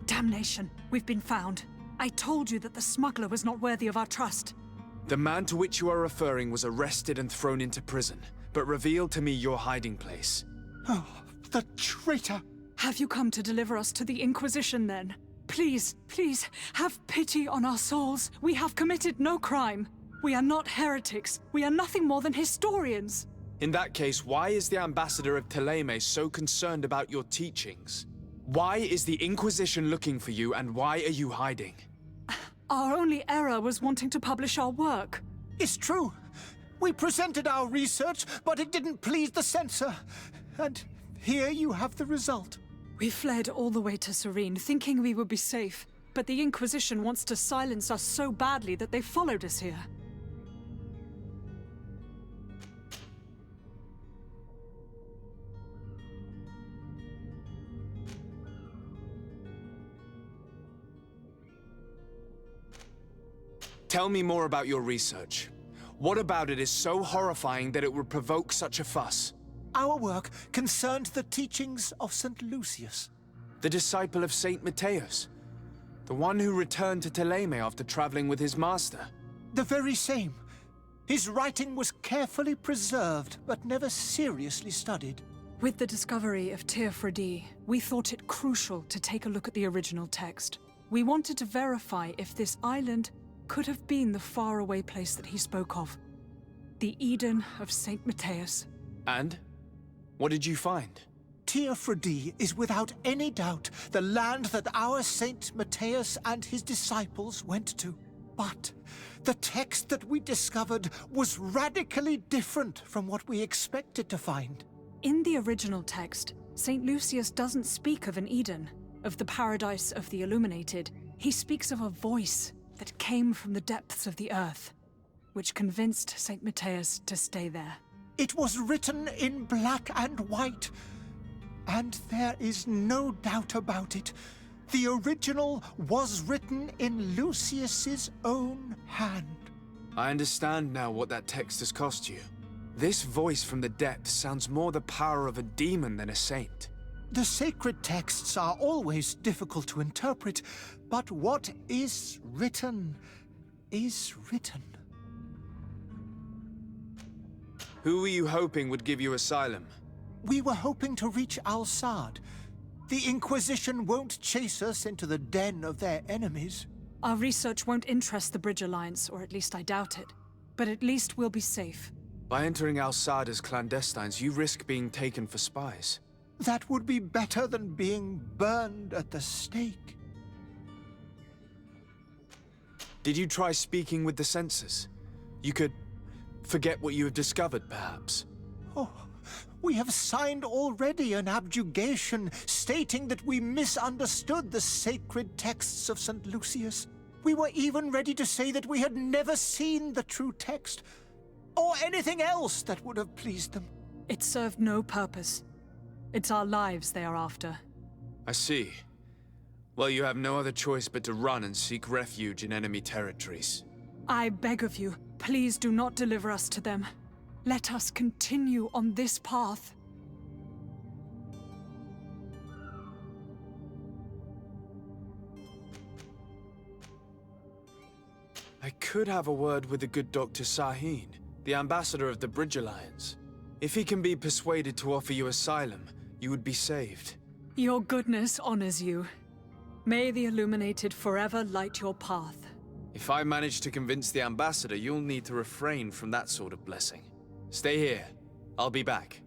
Damnation! We've been found. I told you that the smuggler was not worthy of our trust. The man to which you are referring was arrested and thrown into prison, but revealed to me your hiding place. Oh, the traitor! Have you come to deliver us to the Inquisition, then? Please, please, have pity on our souls. We have committed no crime. We are not heretics. We are nothing more than historians. In that case, why is the ambassador of Thélème so concerned about your teachings? Why is the Inquisition looking for you, and why are you hiding? Our only error was wanting to publish our work. It's true. We presented our research, but it didn't please the censor. And here you have the result. We fled all the way to Serene, thinking we would be safe. But the Inquisition wants to silence us so badly that they followed us here. Tell me more about your research. What about it is so horrifying that it would provoke such a fuss? Our work concerned the teachings of St. Lucius. The disciple of Saint Matthias? The one who returned to Thélème after traveling with his master? The very same. His writing was carefully preserved, but never seriously studied. With the discovery of Teofredi, we thought it crucial to take a look at the original text. We wanted to verify if this island could have been the faraway place that he spoke of. The Eden of Saint Matthias. And? What did you find? Teofredi is without any doubt the land that our Saint Matthias and his disciples went to. But the text that we discovered was radically different from what we expected to find. In the original text, Saint Lucius doesn't speak of an Eden, of the paradise of the illuminated. He speaks of a voice that came from the depths of the earth, which convinced Saint Matthias to stay there. It was written in black and white, and there is no doubt about it. The original was written in Lucius's own hand. I understand now what that text has cost you. This voice from the depths sounds more the power of a demon than a saint. The sacred texts are always difficult to interpret, but what is written is written. Who were you hoping would give you asylum? We were hoping to reach Al-Sad. The Inquisition won't chase us into the den of their enemies. Our research won't interest the Bridge Alliance, or at least I doubt it. But at least we'll be safe. By entering Al-Sad as clandestines, you risk being taken for spies. That would be better than being burned at the stake. Did you try speaking with the censors? You could forget what you have discovered, perhaps. Oh, we have signed already an abjugation stating that we misunderstood the sacred texts of St. Lucius. We were even ready to say that we had never seen the true text, or anything else that would have pleased them. It served no purpose. It's our lives they are after. I see. Well, you have no other choice but to run and seek refuge in enemy territories. I beg of you, please do not deliver us to them. Let us continue on this path. I could have a word with the good Dr. Serene, the ambassador of the Bridge Alliance. If he can be persuaded to offer you asylum, you would be saved. Your goodness honors you. May the Illuminated forever light your path. If I manage to convince the ambassador, you'll need to refrain from that sort of blessing. Stay here. I'll be back.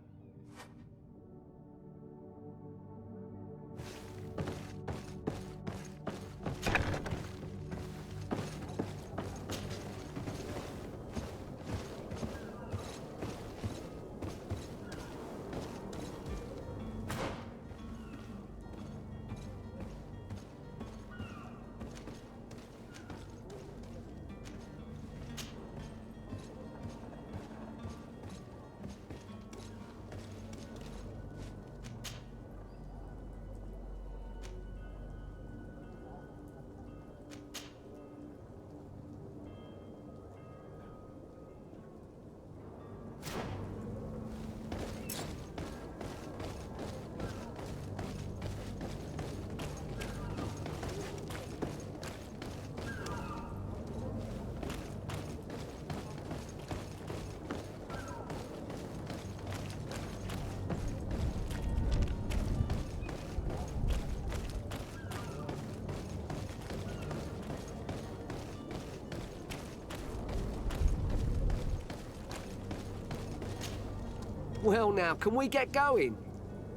Well now, can we get going?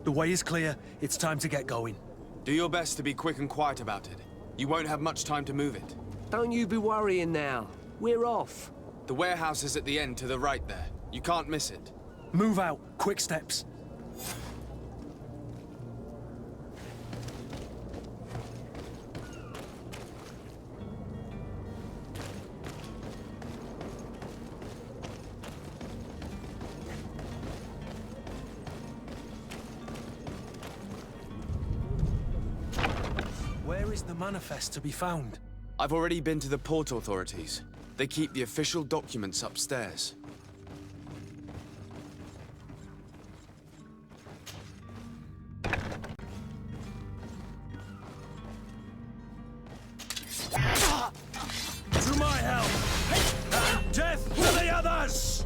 The way is clear. It's time to get going. Do your best to be quick and quiet about it. You won't have much time to move it. Don't you be worrying now. We're off. The warehouse is at the end to the right there. You can't miss it. Move out. Quick steps. Where is the manifest to be found? I've already been to the port authorities. They keep the official documents upstairs. To my help! And death to the others!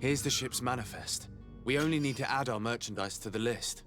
Here's the ship's manifest. We only need to add our merchandise to the list.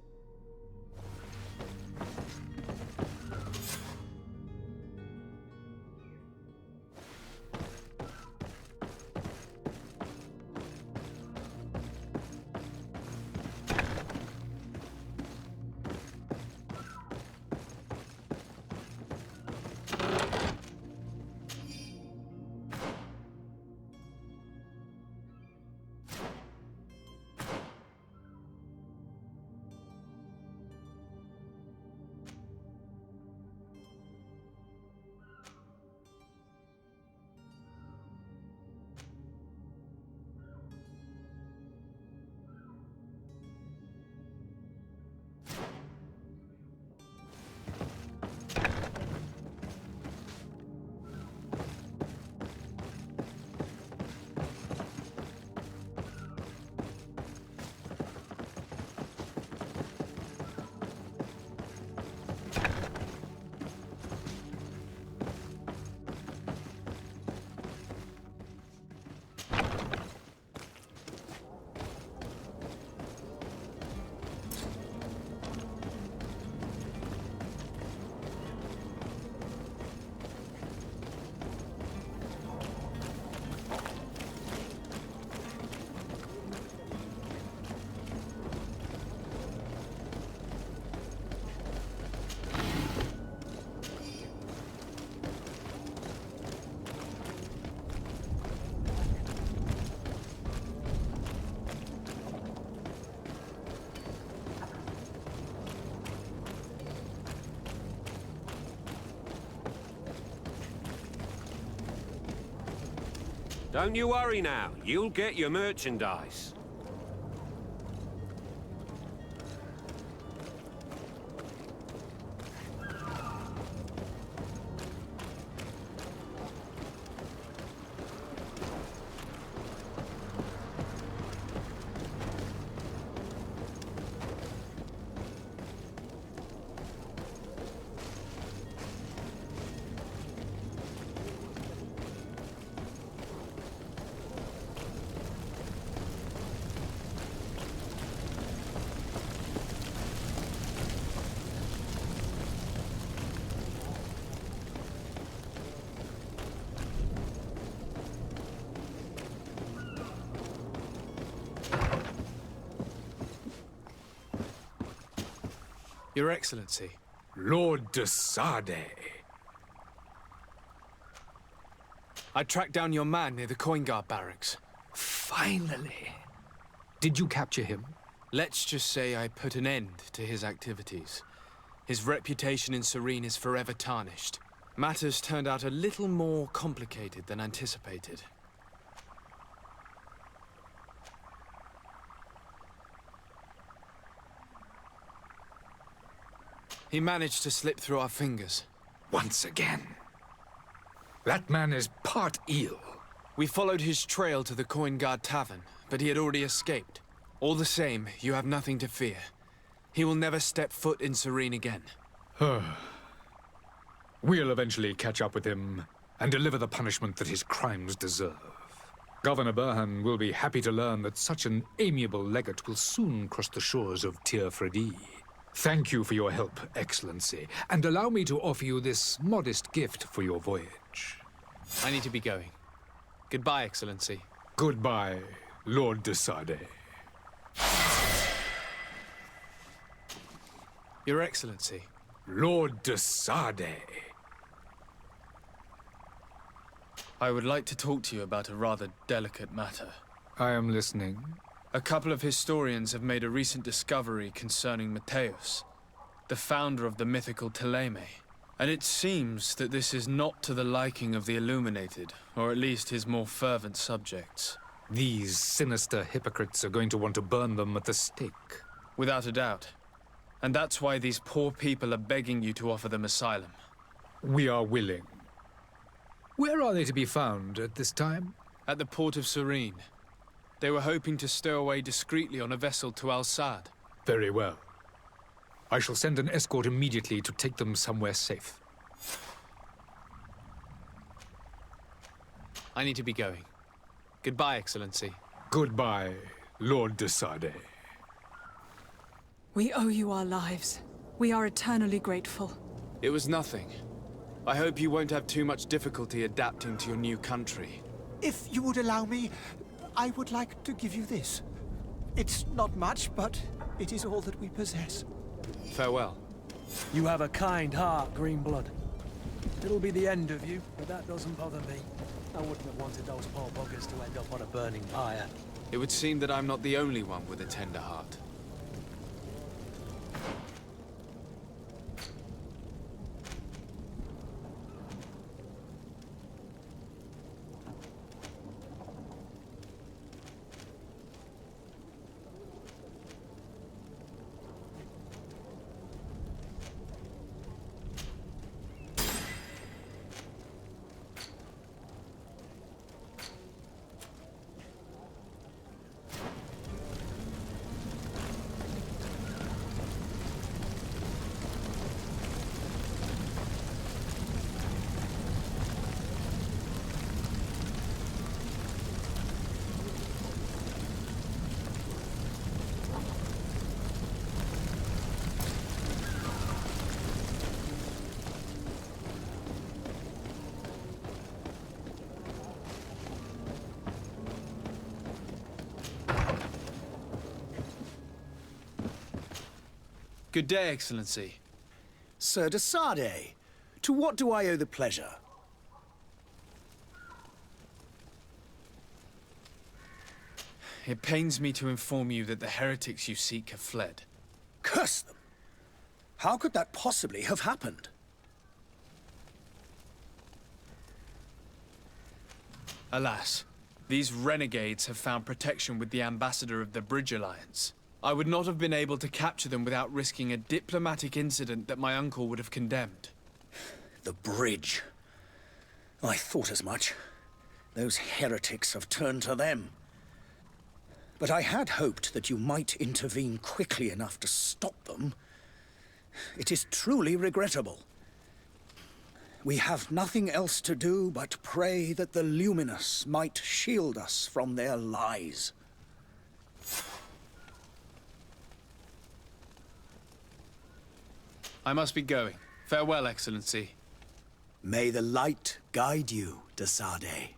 Don't you worry now. You'll get your merchandise. Your Excellency. Lord de Sade. I tracked down your man near the coin guard barracks. Finally. Did you capture him? Let's just say I put an end to his activities. His reputation in Serene is forever tarnished. Matters turned out a little more complicated than anticipated. He managed to slip through our fingers. Once again. That man is part eel. We followed his trail to the Coin Guard Tavern, but he had already escaped. All the same, you have nothing to fear. He will never step foot in Serene again. We'll eventually catch up with him and deliver the punishment that his crimes deserve. Governor Burhan will be happy to learn that such an amiable legate will soon cross the shores of Tir Fredi. Thank you for your help, Excellency, and allow me to offer you this modest gift for your voyage. I need to be going. Goodbye, Excellency. Goodbye, Lord de Sade. Your Excellency. Lord de Sade. I would like to talk to you about a rather delicate matter. I am listening. A couple of historians have made a recent discovery concerning Matthäus, the founder of the mythical Thélème. And it seems that this is not to the liking of the Illuminated, or at least his more fervent subjects. These sinister hypocrites are going to want to burn them at the stake. Without a doubt. And that's why these poor people are begging you to offer them asylum. We are willing. Where are they to be found at this time? At the port of Serene. They were hoping to stow away discreetly on a vessel to Al-Sad. Very well. I shall send an escort immediately to take them somewhere safe. I need to be going. Goodbye, Excellency. Goodbye, Lord de Sade. We owe you our lives. We are eternally grateful. It was nothing. I hope you won't have too much difficulty adapting to your new country. If you would allow me, I would like to give you this. It's not much, but it is all that we possess. Farewell. You have a kind heart, Greenblood. It'll be the end of you, but that doesn't bother me. I wouldn't have wanted those poor buggers to end up on a burning pyre. It would seem that I'm not the only one with a tender heart. Good day, Excellency. Sir de Sade, to what do I owe the pleasure? It pains me to inform you that the heretics you seek have fled. Curse them! How could that possibly have happened? Alas, These renegades have found protection with the ambassador of the Bridge Alliance. I would not have been able to capture them without risking a diplomatic incident that my uncle would have condemned. The bridge. I thought as much. Those heretics have turned to them. But I had hoped that you might intervene quickly enough to stop them. It is truly regrettable. We have nothing else to do but pray that the Luminous might shield us from their lies. I must be going. Farewell, Excellency. May the light guide you, de Sade.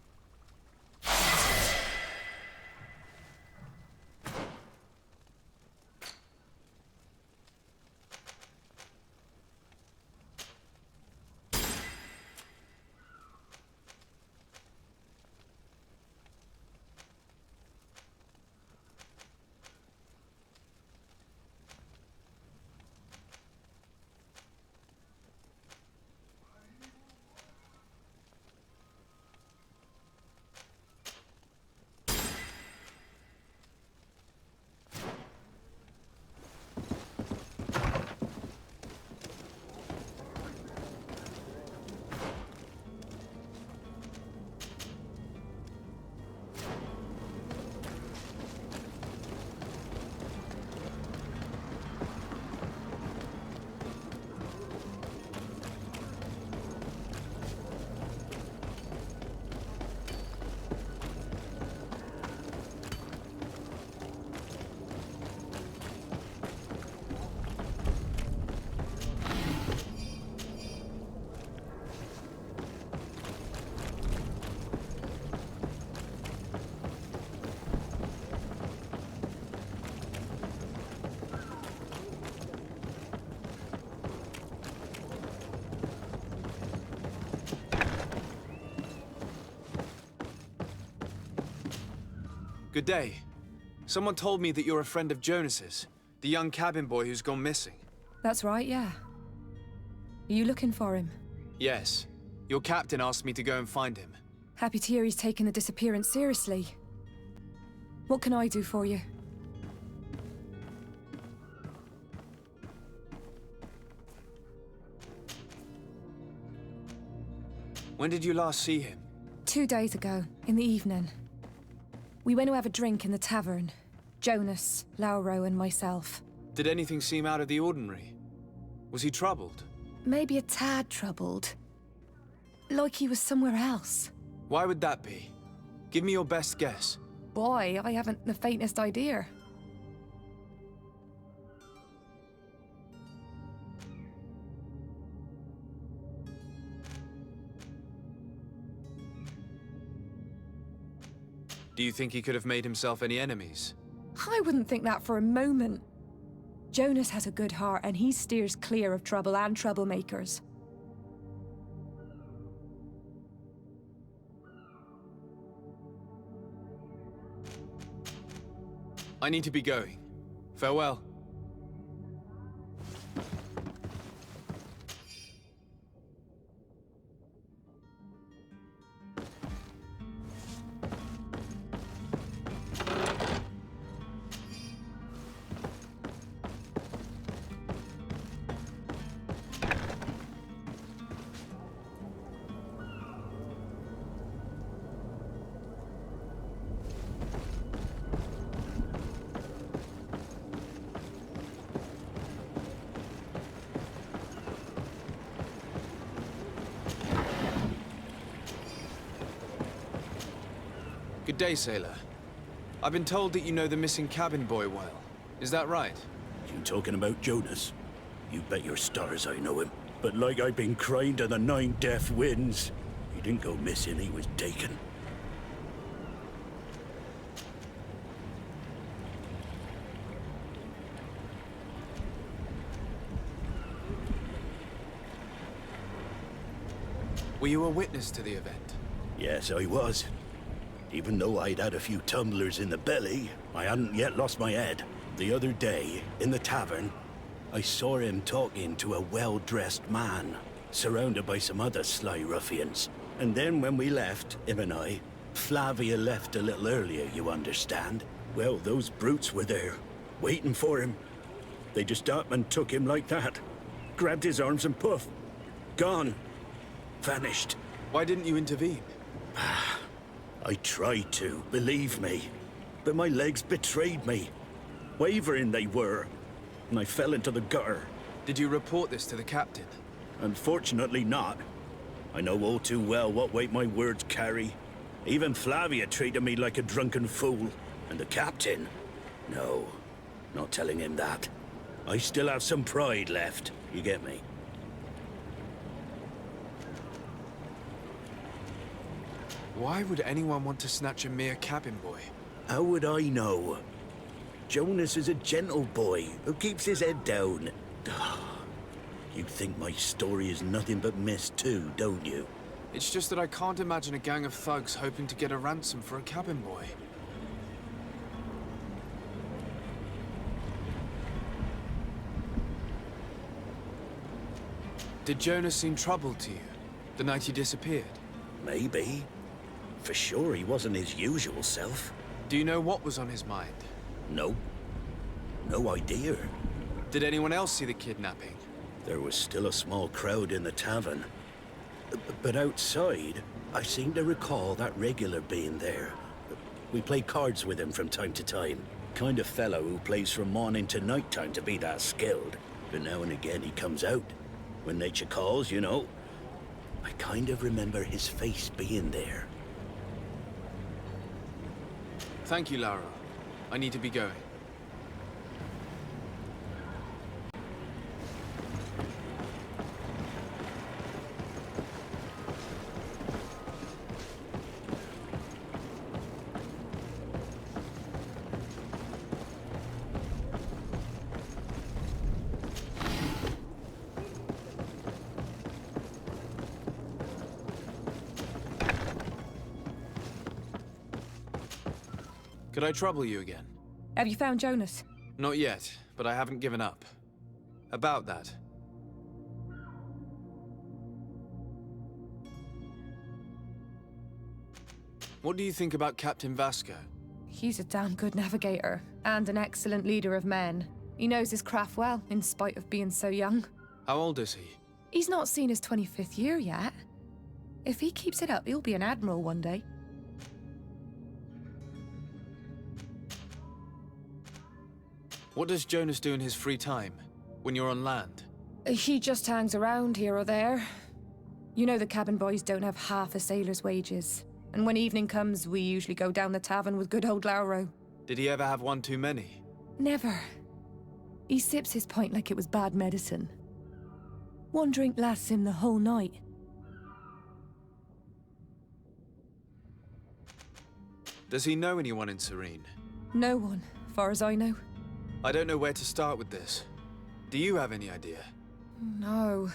Good day. Someone told me that you're a friend of Jonas's, the young cabin boy who's gone missing. That's right, yeah. Are you looking for him? Yes. Your captain asked me to go and find him. Happy to hear he's taken the disappearance seriously. What can I do for you? When did you last see him? 2 days ago, in the evening. We went to have a drink in the tavern. Jonas, Lauro, and myself. Did anything seem out of the ordinary? Was he troubled? Maybe a tad troubled. Like he was somewhere else. Why would that be? Give me your best guess. Boy, I haven't the faintest idea. Do you think he could have made himself any enemies? I wouldn't think that for a moment. Jonas has a good heart and he steers clear of trouble and troublemakers. I need to be going. Farewell. Good day, sailor. I've been told that you know the missing cabin boy well. Is that right? You talking about Jonas? You bet your stars I know him. But like I've been crying to the 9 deaf winds, he didn't go missing, he was taken. Were you a witness to the event? Yes, I was. Even though I'd had a few tumblers in the belly, I hadn't yet lost my head. The other day, in the tavern, I saw him talking to a well-dressed man, surrounded by some other sly ruffians. And then when we left, him and I, Flavia left a little earlier, you understand? Well, those brutes were there, waiting for him. They just up and took him like that. Grabbed his arms and poof. Gone. Vanished. Why didn't you intervene? I tried to, believe me. But my legs betrayed me. Wavering they were. And I fell into the gutter. Did you report this to the captain? Unfortunately not. I know all too well what weight my words carry. Even Flavia treated me like a drunken fool. And the captain? No, not telling him that. I still have some pride left, you get me? Why would anyone want to snatch a mere cabin boy? How would I know? Jonas is a gentle boy who keeps his head down. You think my story is nothing but mist too, don't you? It's just that I can't imagine a gang of thugs hoping to get a ransom for a cabin boy. Did Jonas seem troubled to you, the night he disappeared? Maybe. For sure he wasn't his usual self. Do you know what was on his mind? No. No idea. Did anyone else see the kidnapping? There was still a small crowd in the tavern. But outside, I seem to recall that regular being there. We play cards with him from time to time. Kind of fellow who plays from morning to night time to be that skilled. But now and again he comes out. When nature calls, you know. I kind of remember his face being there. Thank you, Lara. I need to be going. Could I trouble you again? Have you found Jonas? Not yet, but I haven't given up. About that. What do you think about Captain Vasco? He's a damn good navigator, and an excellent leader of men. He knows his craft well, in spite of being so young. How old is he? He's not seen his 25th year yet. If he keeps it up, he'll be an admiral one day. What does Jonas do in his free time, when you're on land? He just hangs around here or there. You know the cabin boys don't have half a sailor's wages. And when evening comes, we usually go down the tavern with good old Lauro. Did he ever have one too many? Never. He sips his pint like it was bad medicine. One drink lasts him the whole night. Does he know anyone in Serene? No one, far as I know. I don't know where to start with this. Do you have any idea? No.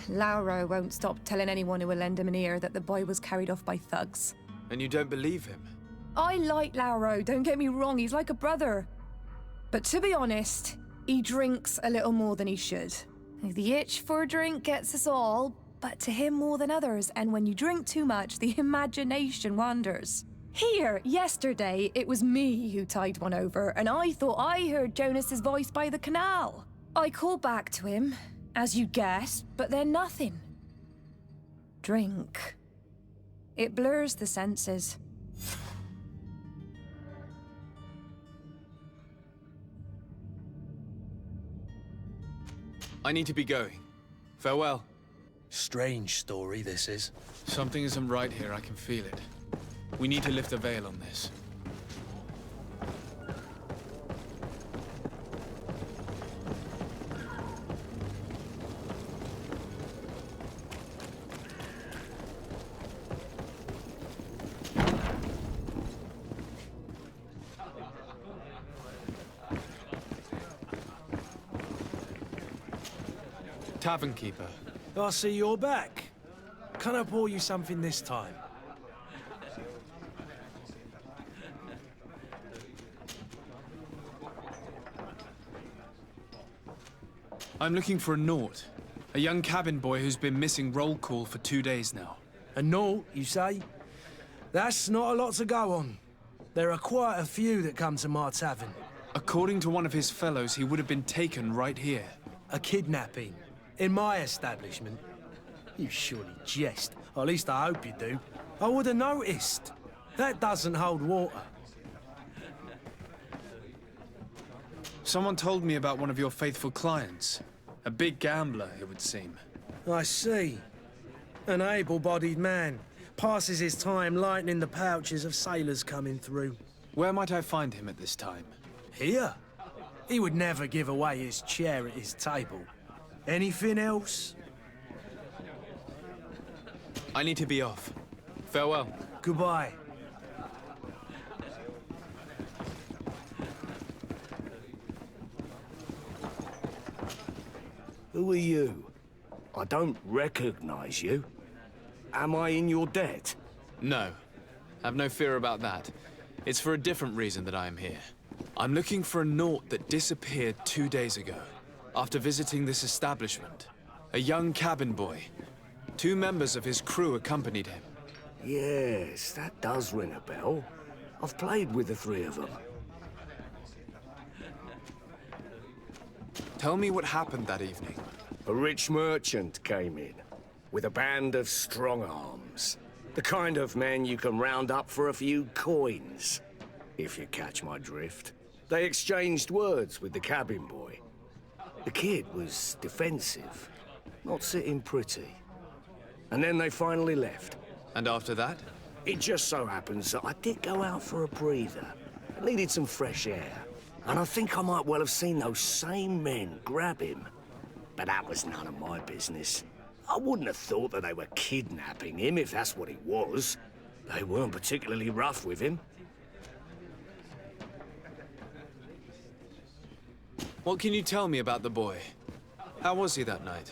Lauro won't stop telling anyone who will lend him an ear that the boy was carried off by thugs. And you don't believe him? I like Lauro, don't get me wrong, he's like a brother. But to be honest, he drinks a little more than he should. The itch for a drink gets us all, but to him more than others, and when you drink too much, the imagination wanders. Here, yesterday, it was me who tied one over, and I thought I heard Jonas's voice by the canal. I called back to him, as you guessed, but then nothing. Drink. It blurs the senses. I need to be going. Farewell. Strange story, this is. Something isn't right here, I can feel it. We need to lift a veil on this. Tavern keeper. I see you're back. Can I pour you something this time? I'm looking for a Naut. A young cabin boy who's been missing roll call for 2 days now. A Naut, you say? That's not a lot to go on. There are quite a few that come to my tavern. According to one of his fellows, he would have been taken right here. A kidnapping? In my establishment? You surely jest. Or at least I hope you do. I would have noticed. That doesn't hold water. Someone told me about one of your faithful clients. A big gambler, it would seem. I see. An able-bodied man. Passes his time lightening the pouches of sailors coming through. Where might I find him at this time? Here? He would never give away his chair at his table. Anything else? I need to be off. Farewell. Goodbye. Who are you? I don't recognize you. Am I in your debt? No. Have no fear about that. It's for a different reason that I am here. I'm looking for a Naut that disappeared 2 days ago, after visiting this establishment. A young cabin boy. 2 members of his crew accompanied him. Yes, that does ring a bell. I've played with the 3 of them. Tell me what happened that evening. A rich merchant came in, with a band of strong arms. The kind of men you can round up for a few coins, if you catch my drift. They exchanged words with the cabin boy. The kid was defensive, not sitting pretty. And then they finally left. And after that? It just so happens that I did go out for a breather. I needed some fresh air. And I think I might well have seen those same men grab him. But that was none of my business. I wouldn't have thought that they were kidnapping him, if that's what it was. They weren't particularly rough with him. What can you tell me about the boy? How was he that night?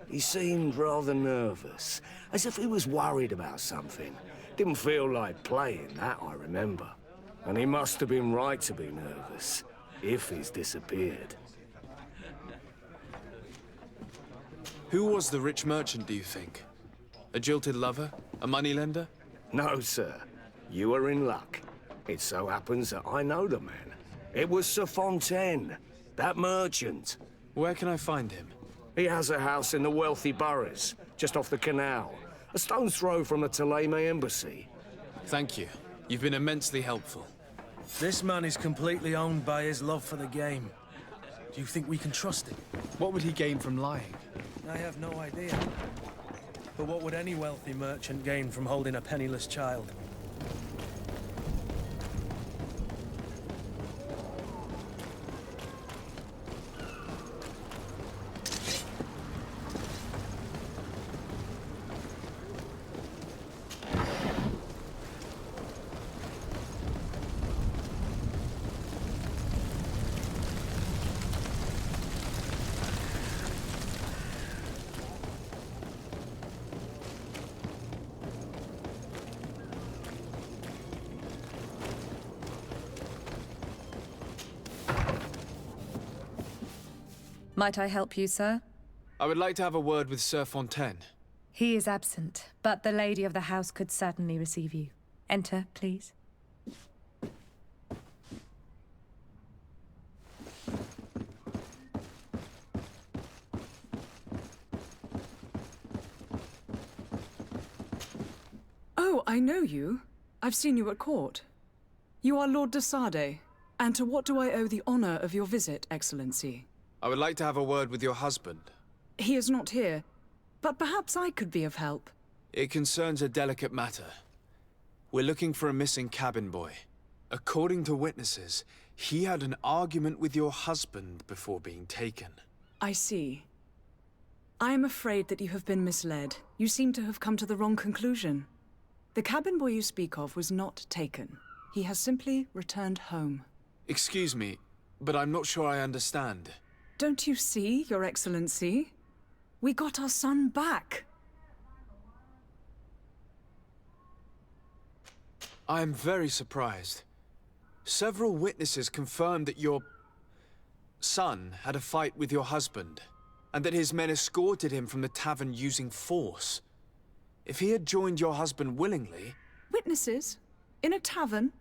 He seemed rather nervous, as if he was worried about something. Didn't feel like playing, that I remember. And he must have been right to be nervous, if he's disappeared. Who was the rich merchant, do you think? A jilted lover? A moneylender? No, sir. You are in luck. It so happens that I know the man. It was Sir Fontaine, that merchant. Where can I find him? He has a house in the wealthy boroughs, just off the canal. A stone's throw from the Thélème embassy. Thank you. You've been immensely helpful. This man is completely owned by his love for the game. Do you think we can trust him? What would he gain from lying? I have no idea. But what would any wealthy merchant gain from holding a penniless child? Might I help you, sir? I would like to have a word with Sir Fontaine. He is absent, but the lady of the house could certainly receive you. Enter, please. Oh, I know you. I've seen you at court. You are Lord de Sade. And to what do I owe the honor of your visit, Excellency? I would like to have a word with your husband. He is not here, but perhaps I could be of help. It concerns a delicate matter. We're looking for a missing cabin boy. According to witnesses, he had an argument with your husband before being taken. I see. I am afraid that you have been misled. You seem to have come to the wrong conclusion. The cabin boy you speak of was not taken. He has simply returned home. Excuse me, but I'm not sure I understand. Don't you see, Your Excellency? We got our son back. I am very surprised. Several witnesses confirmed that your son had a fight with your husband, and that his men escorted him from the tavern using force. If he had joined your husband willingly, Witnesses? In a tavern?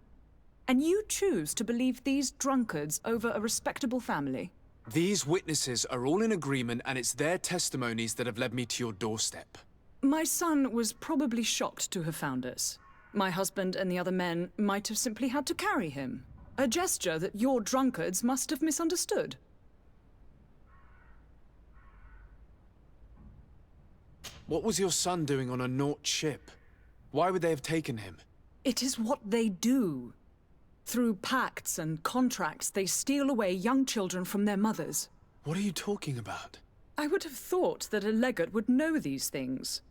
And you choose to believe these drunkards over a respectable family? These witnesses are all in agreement, and it's their testimonies that have led me to your doorstep. My son was probably shocked to have found us. My husband and the other men might have simply had to carry him. A gesture that your drunkards must have misunderstood. What was your son doing on a Naut ship? Why would they have taken him? It is what they do. Through pacts and contracts, they steal away young children from their mothers. What are you talking about? I would have thought that a legate would know these things.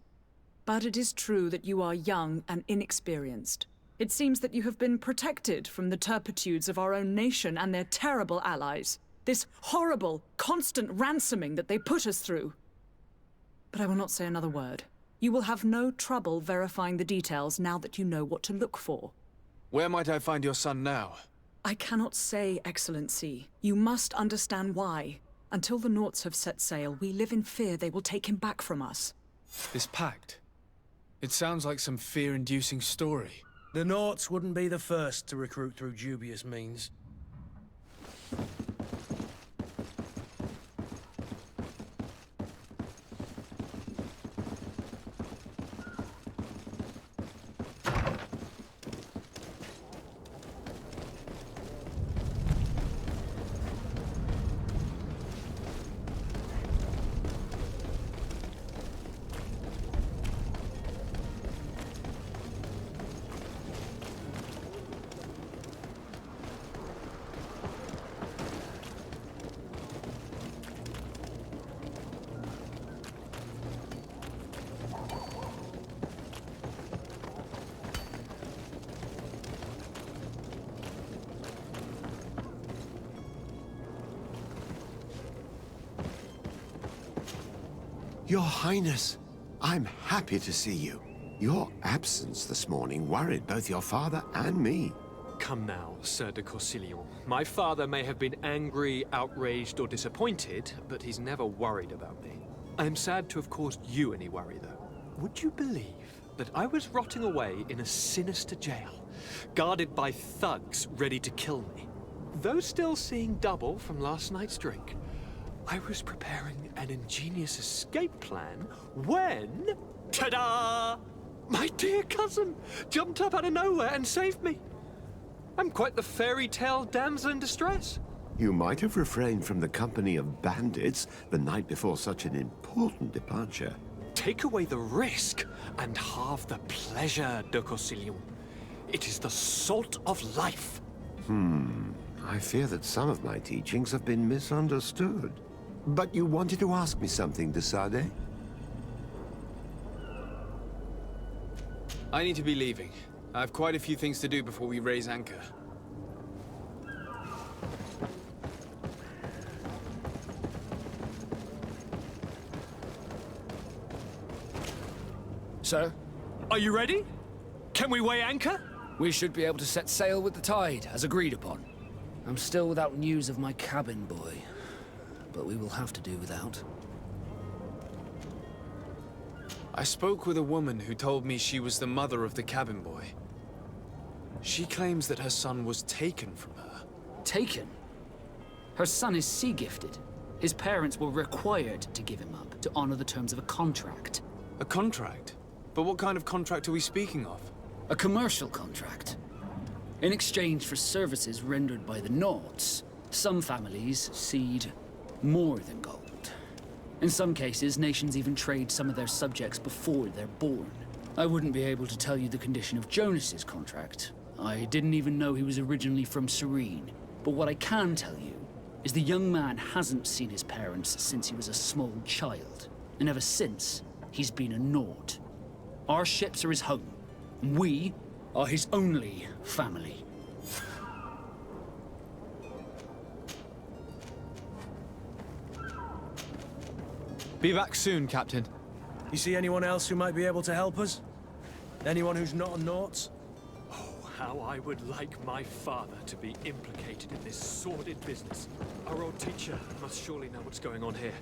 But it is true that you are young and inexperienced. It seems that you have been protected from the turpitudes of our own nation and their terrible allies. This horrible, constant ransoming that they put us through. But I will not say another word. You will have no trouble verifying the details now that you know what to look for. Where might I find your son now? I cannot say, Excellency. You must understand why. Until the Nauts have set sail, we live in fear they will take him back from us. This pact? It sounds like some fear-inducing story. The Nauts wouldn't be the first to recruit through dubious means. Your Highness, I'm happy to see you. Your absence this morning worried both your father and me. Come now, Sir de Corsillon. My father may have been angry, outraged, or disappointed, but he's never worried about me. I am sad to have caused you any worry, though. Would you believe that I was rotting away in a sinister jail, guarded by thugs ready to kill me? Though still seeing double from last night's drink, I was preparing an ingenious escape plan when... ta-da! My dear cousin jumped up out of nowhere and saved me. I'm quite the fairy tale damsel in distress. You might have refrained from the company of bandits the night before such an important departure. Take away the risk and halve the pleasure, de Corsillon. It is the salt of life. I fear that some of my teachings have been misunderstood. But you wanted to ask me something, de Sade? I need to be leaving. I have quite a few things to do before we raise anchor. Sir? Are you ready? Can we weigh anchor? We should be able to set sail with the tide, as agreed upon. I'm still without news of my cabin boy, but we will have to do without. I spoke with a woman who told me she was the mother of the cabin boy. She claims that her son was taken from her. Taken? Her son is sea-gifted. His parents were required to give him up to honor the terms of a contract. A contract? But what kind of contract are we speaking of? A commercial contract. In exchange for services rendered by the Nauts, some families cede more than gold. In some cases, nations even trade some of their subjects before they're born. I wouldn't be able to tell you the condition of Jonas's contract. I didn't even know he was originally from Serene. But what I can tell you is the young man hasn't seen his parents since he was a small child. And ever since, he's been a Naut. Our ships are his home. And we are his only family. Be back soon, Captain. You see anyone else who might be able to help us? Anyone who's not a Naut? Oh, how I would like my father to be implicated in this sordid business. Our old teacher must surely know what's going on here.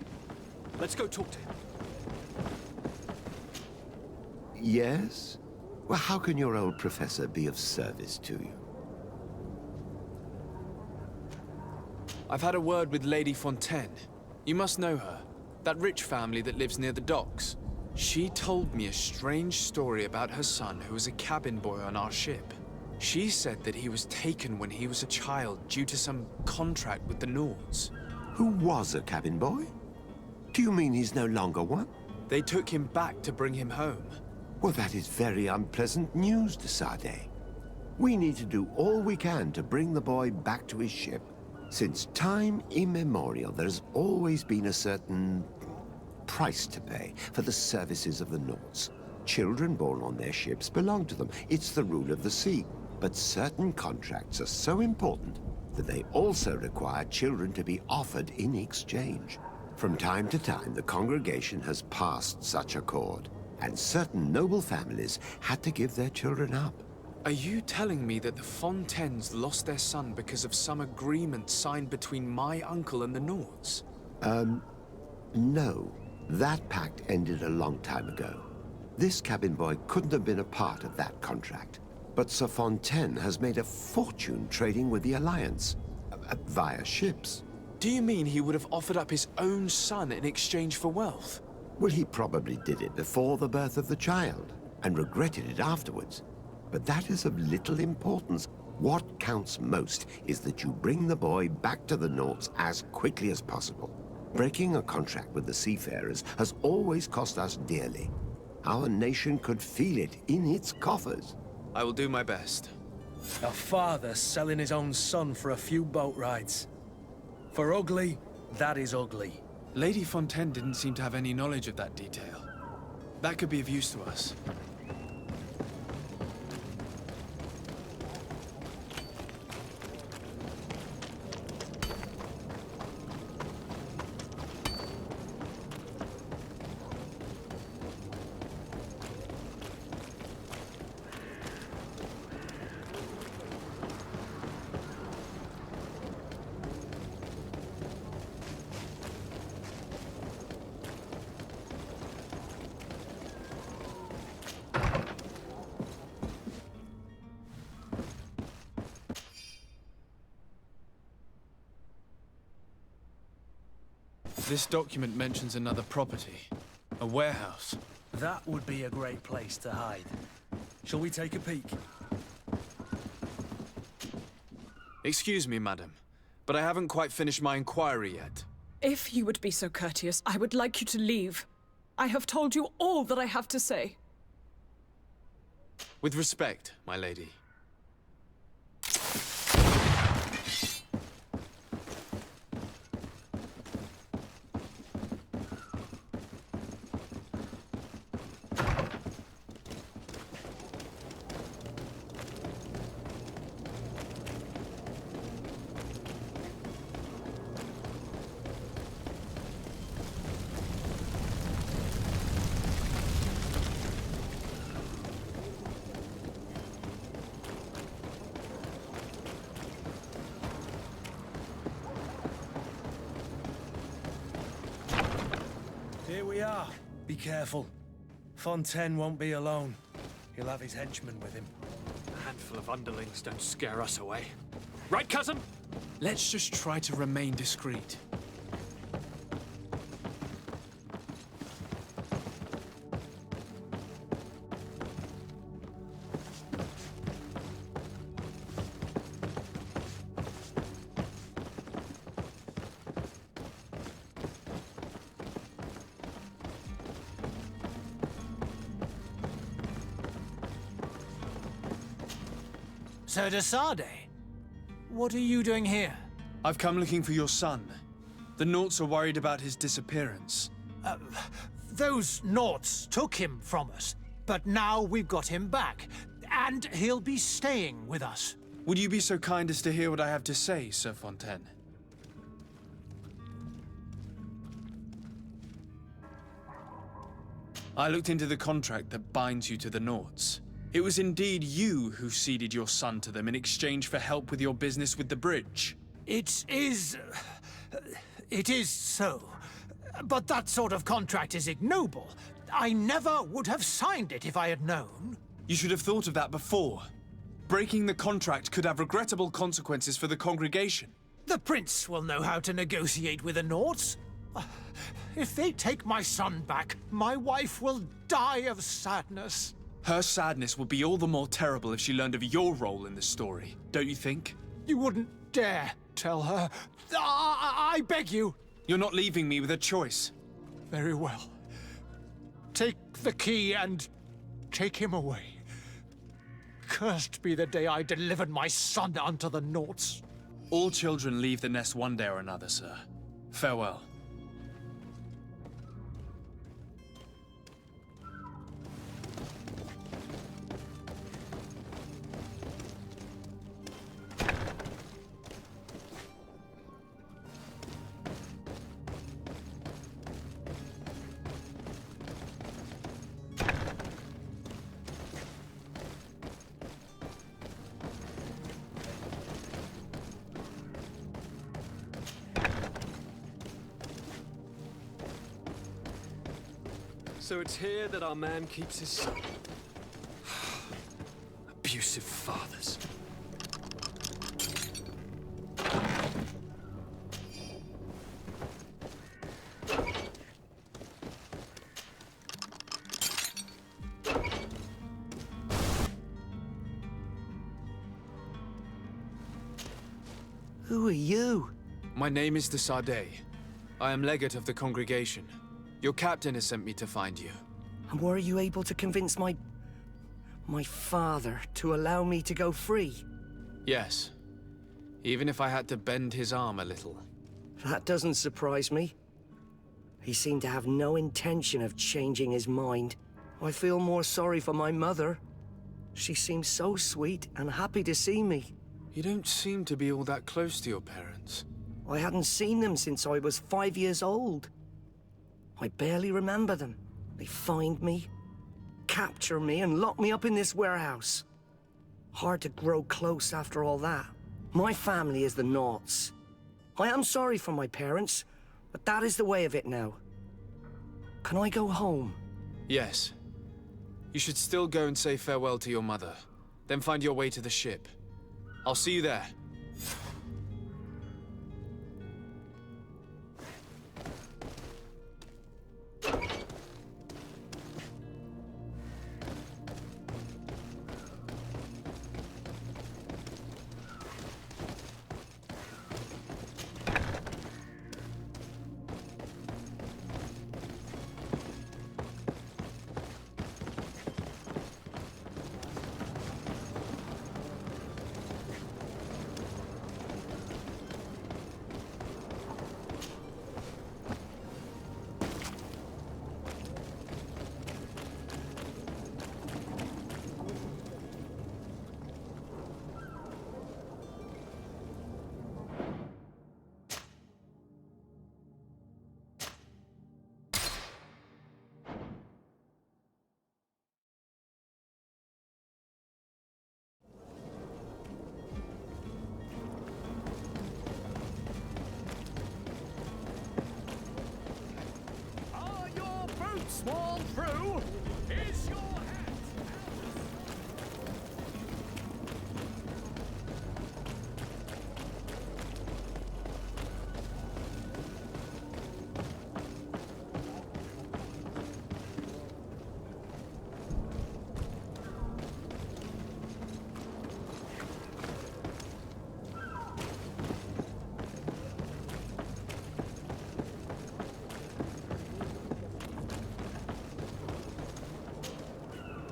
Let's go talk to him. Yes? Well, how can your old professor be of service to you? I've had a word with Lady Fontaine. You must know her. That rich family that lives near the docks. She told me a strange story about her son who was a cabin boy on our ship. She said that he was taken when he was a child due to some contract with the Nords. Who was a cabin boy? Do you mean he's no longer one? They took him back to bring him home. Well, that is very unpleasant news, de Sade. We need to do all we can to bring the boy back to his ship. Since time immemorial, there has always been a certain price to pay for the services of the Nords. Children born on their ships belong to them. It's the rule of the sea. But certain contracts are so important that they also require children to be offered in exchange. From time to time, the congregation has passed such accord, and certain noble families had to give their children up. Are you telling me that the Fontaines lost their son because of some agreement signed between my uncle and the Nords? No. That pact ended a long time ago. This cabin boy couldn't have been a part of that contract. But Sir Fontaine has made a fortune trading with the Alliance, via ships. Do you mean he would have offered up his own son in exchange for wealth? Well, he probably did it before the birth of the child, and regretted it afterwards. But that is of little importance. What counts most is that you bring the boy back to the Nords as quickly as possible. Breaking a contract with the seafarers has always cost us dearly. Our nation could feel it in its coffers. I will do my best. A father selling his own son for a few boat rides. For ugly, that is ugly. Lady Fontaine didn't seem to have any knowledge of that detail. That could be of use to us. This document mentions another property. A warehouse. That would be a great place to hide. Shall we take a peek? Excuse me, madam, but I haven't quite finished my inquiry yet. If you would be so courteous, I would like you to leave. I have told you all that I have to say. With respect, my lady. Here we are. Be careful. Fontaine won't be alone. He'll have his henchmen with him. A handful of underlings don't scare us away. Right, cousin? Let's just try to remain discreet. Sir de Sade, what are you doing here? I've come looking for your son. The Nauts are worried about his disappearance. Those Nauts took him from us, but now we've got him back, and he'll be staying with us. Would you be so kind as to hear what I have to say, Sir Fontaine? I looked into the contract that binds you to the Nauts. It was indeed you who ceded your son to them in exchange for help with your business with the bridge. It is so. But that sort of contract is ignoble. I never would have signed it if I had known. You should have thought of that before. Breaking the contract could have regrettable consequences for the congregation. The prince will know how to negotiate with the Nords. If they take my son back, my wife will die of sadness. Her sadness would be all the more terrible if she learned of your role in the story, don't you think? You wouldn't dare tell her. I beg you. You're not leaving me with a choice. Very well. Take the key and take him away. Cursed be the day I delivered my son unto the Nords. All children leave the nest one day or another, sir. Farewell. So it's here that our man keeps his son. Abusive fathers. Who are you? My name is de Sardet. I am legate of the congregation. Your captain has sent me to find you. And were you able to convince my father to allow me to go free? Yes. Even if I had to bend his arm a little. That doesn't surprise me. He seemed to have no intention of changing his mind. I feel more sorry for my mother. She seemed so sweet and happy to see me. You don't seem to be all that close to your parents. I hadn't seen them since I was 5 years old. I barely remember them. They find me, capture me, and lock me up in this warehouse. Hard to grow close after all that. My family is the Naughts. I am sorry for my parents, but that is the way of it now. Can I go home? Yes. You should still go and say farewell to your mother. Then find your way to the ship. I'll see you there. Sworn through is your hat.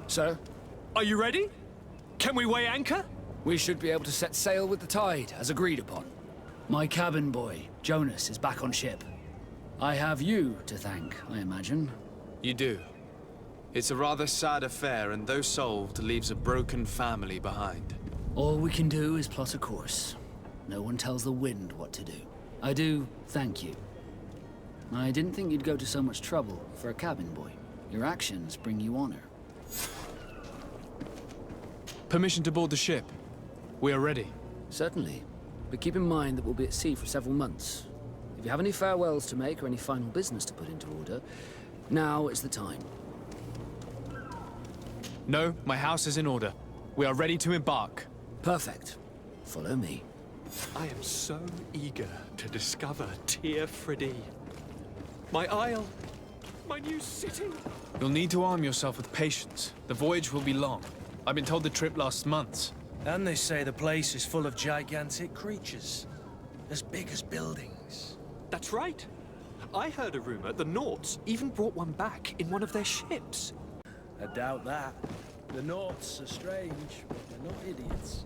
Sir? Are you ready? Can we weigh anchor? We should be able to set sail with the tide, as agreed upon. My cabin boy, Jonas, is back on ship. I have you to thank, I imagine. You do. It's a rather sad affair, and though solved, leaves a broken family behind. All we can do is plot a course. No one tells the wind what to do. I do thank you. I didn't think you'd go to so much trouble for a cabin boy. Your actions bring you honor. Permission to board the ship. We are ready. Certainly. But keep in mind that we'll be at sea for several months. If you have any farewells to make or any final business to put into order, now is the time. No, my house is in order. We are ready to embark. Perfect. Follow me. I am so eager to discover Teer Fradee. My isle, my new city. You'll need to arm yourself with patience. The voyage will be long. I've been told the trip lasts months. And they say the place is full of gigantic creatures. As big as buildings. That's right. I heard a rumor the Nauts even brought one back in one of their ships. I doubt that. The Nauts are strange, but they're not idiots.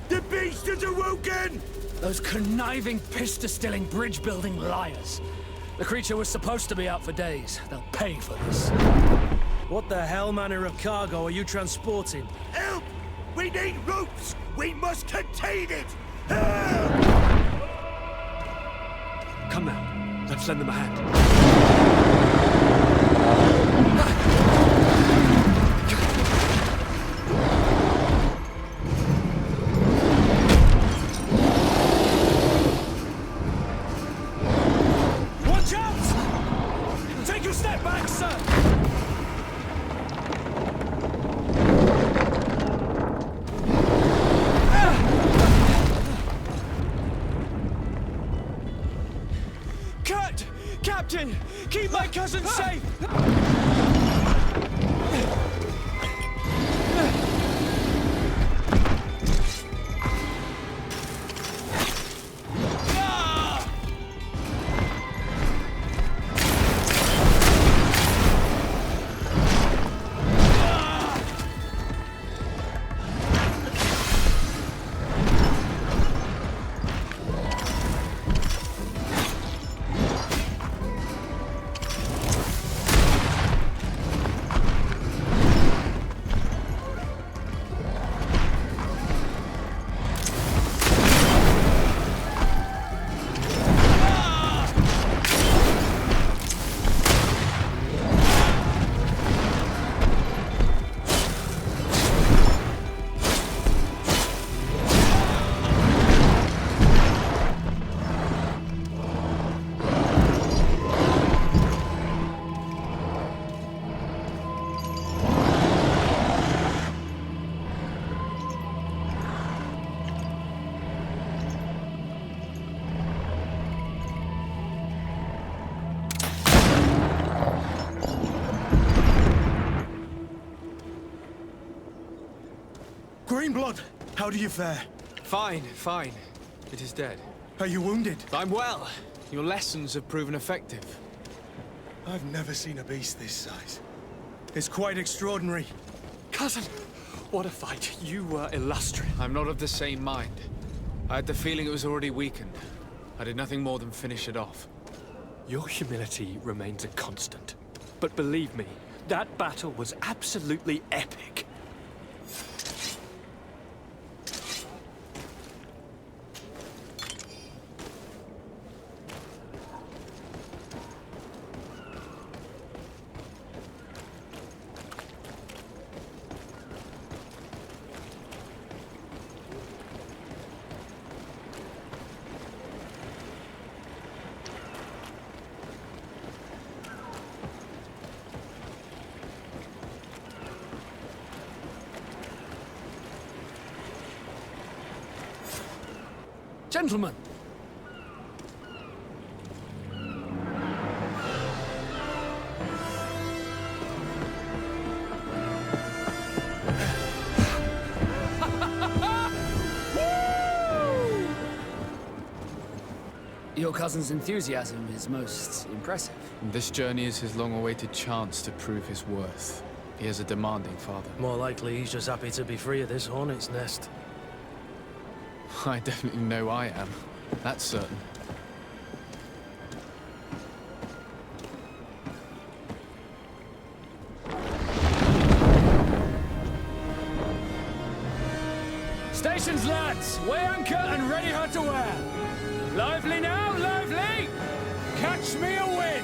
The beast is awoken! Those conniving, pista-stilling, bridge-building liars. The creature was supposed to be out for days. They'll pay for this. What the hell manner of cargo are you transporting? Help! We need ropes! We must contain it! Come now, let's lend them a hand. Watch out! Take a step back, sir! Cut! Captain! Keep my cousin safe! Greenblood, how do you fare? Fine, fine. It is dead. Are you wounded? I'm well. Your lessons have proven effective. I've never seen a beast this size. It's quite extraordinary. Cousin, what a fight. You were illustrious. I'm not of the same mind. I had the feeling it was already weakened. I did nothing more than finish it off. Your humility remains a constant. But believe me, that battle was absolutely epic. Gentlemen! Your cousin's enthusiasm is most impressive. This journey is his long-awaited chance to prove his worth. He has a demanding father. More likely he's just happy to be free of this hornet's nest. I definitely know I am. That's certain. Stations, lads! Weigh anchor and ready her to wear! Lively now, lively! Catch me a wind!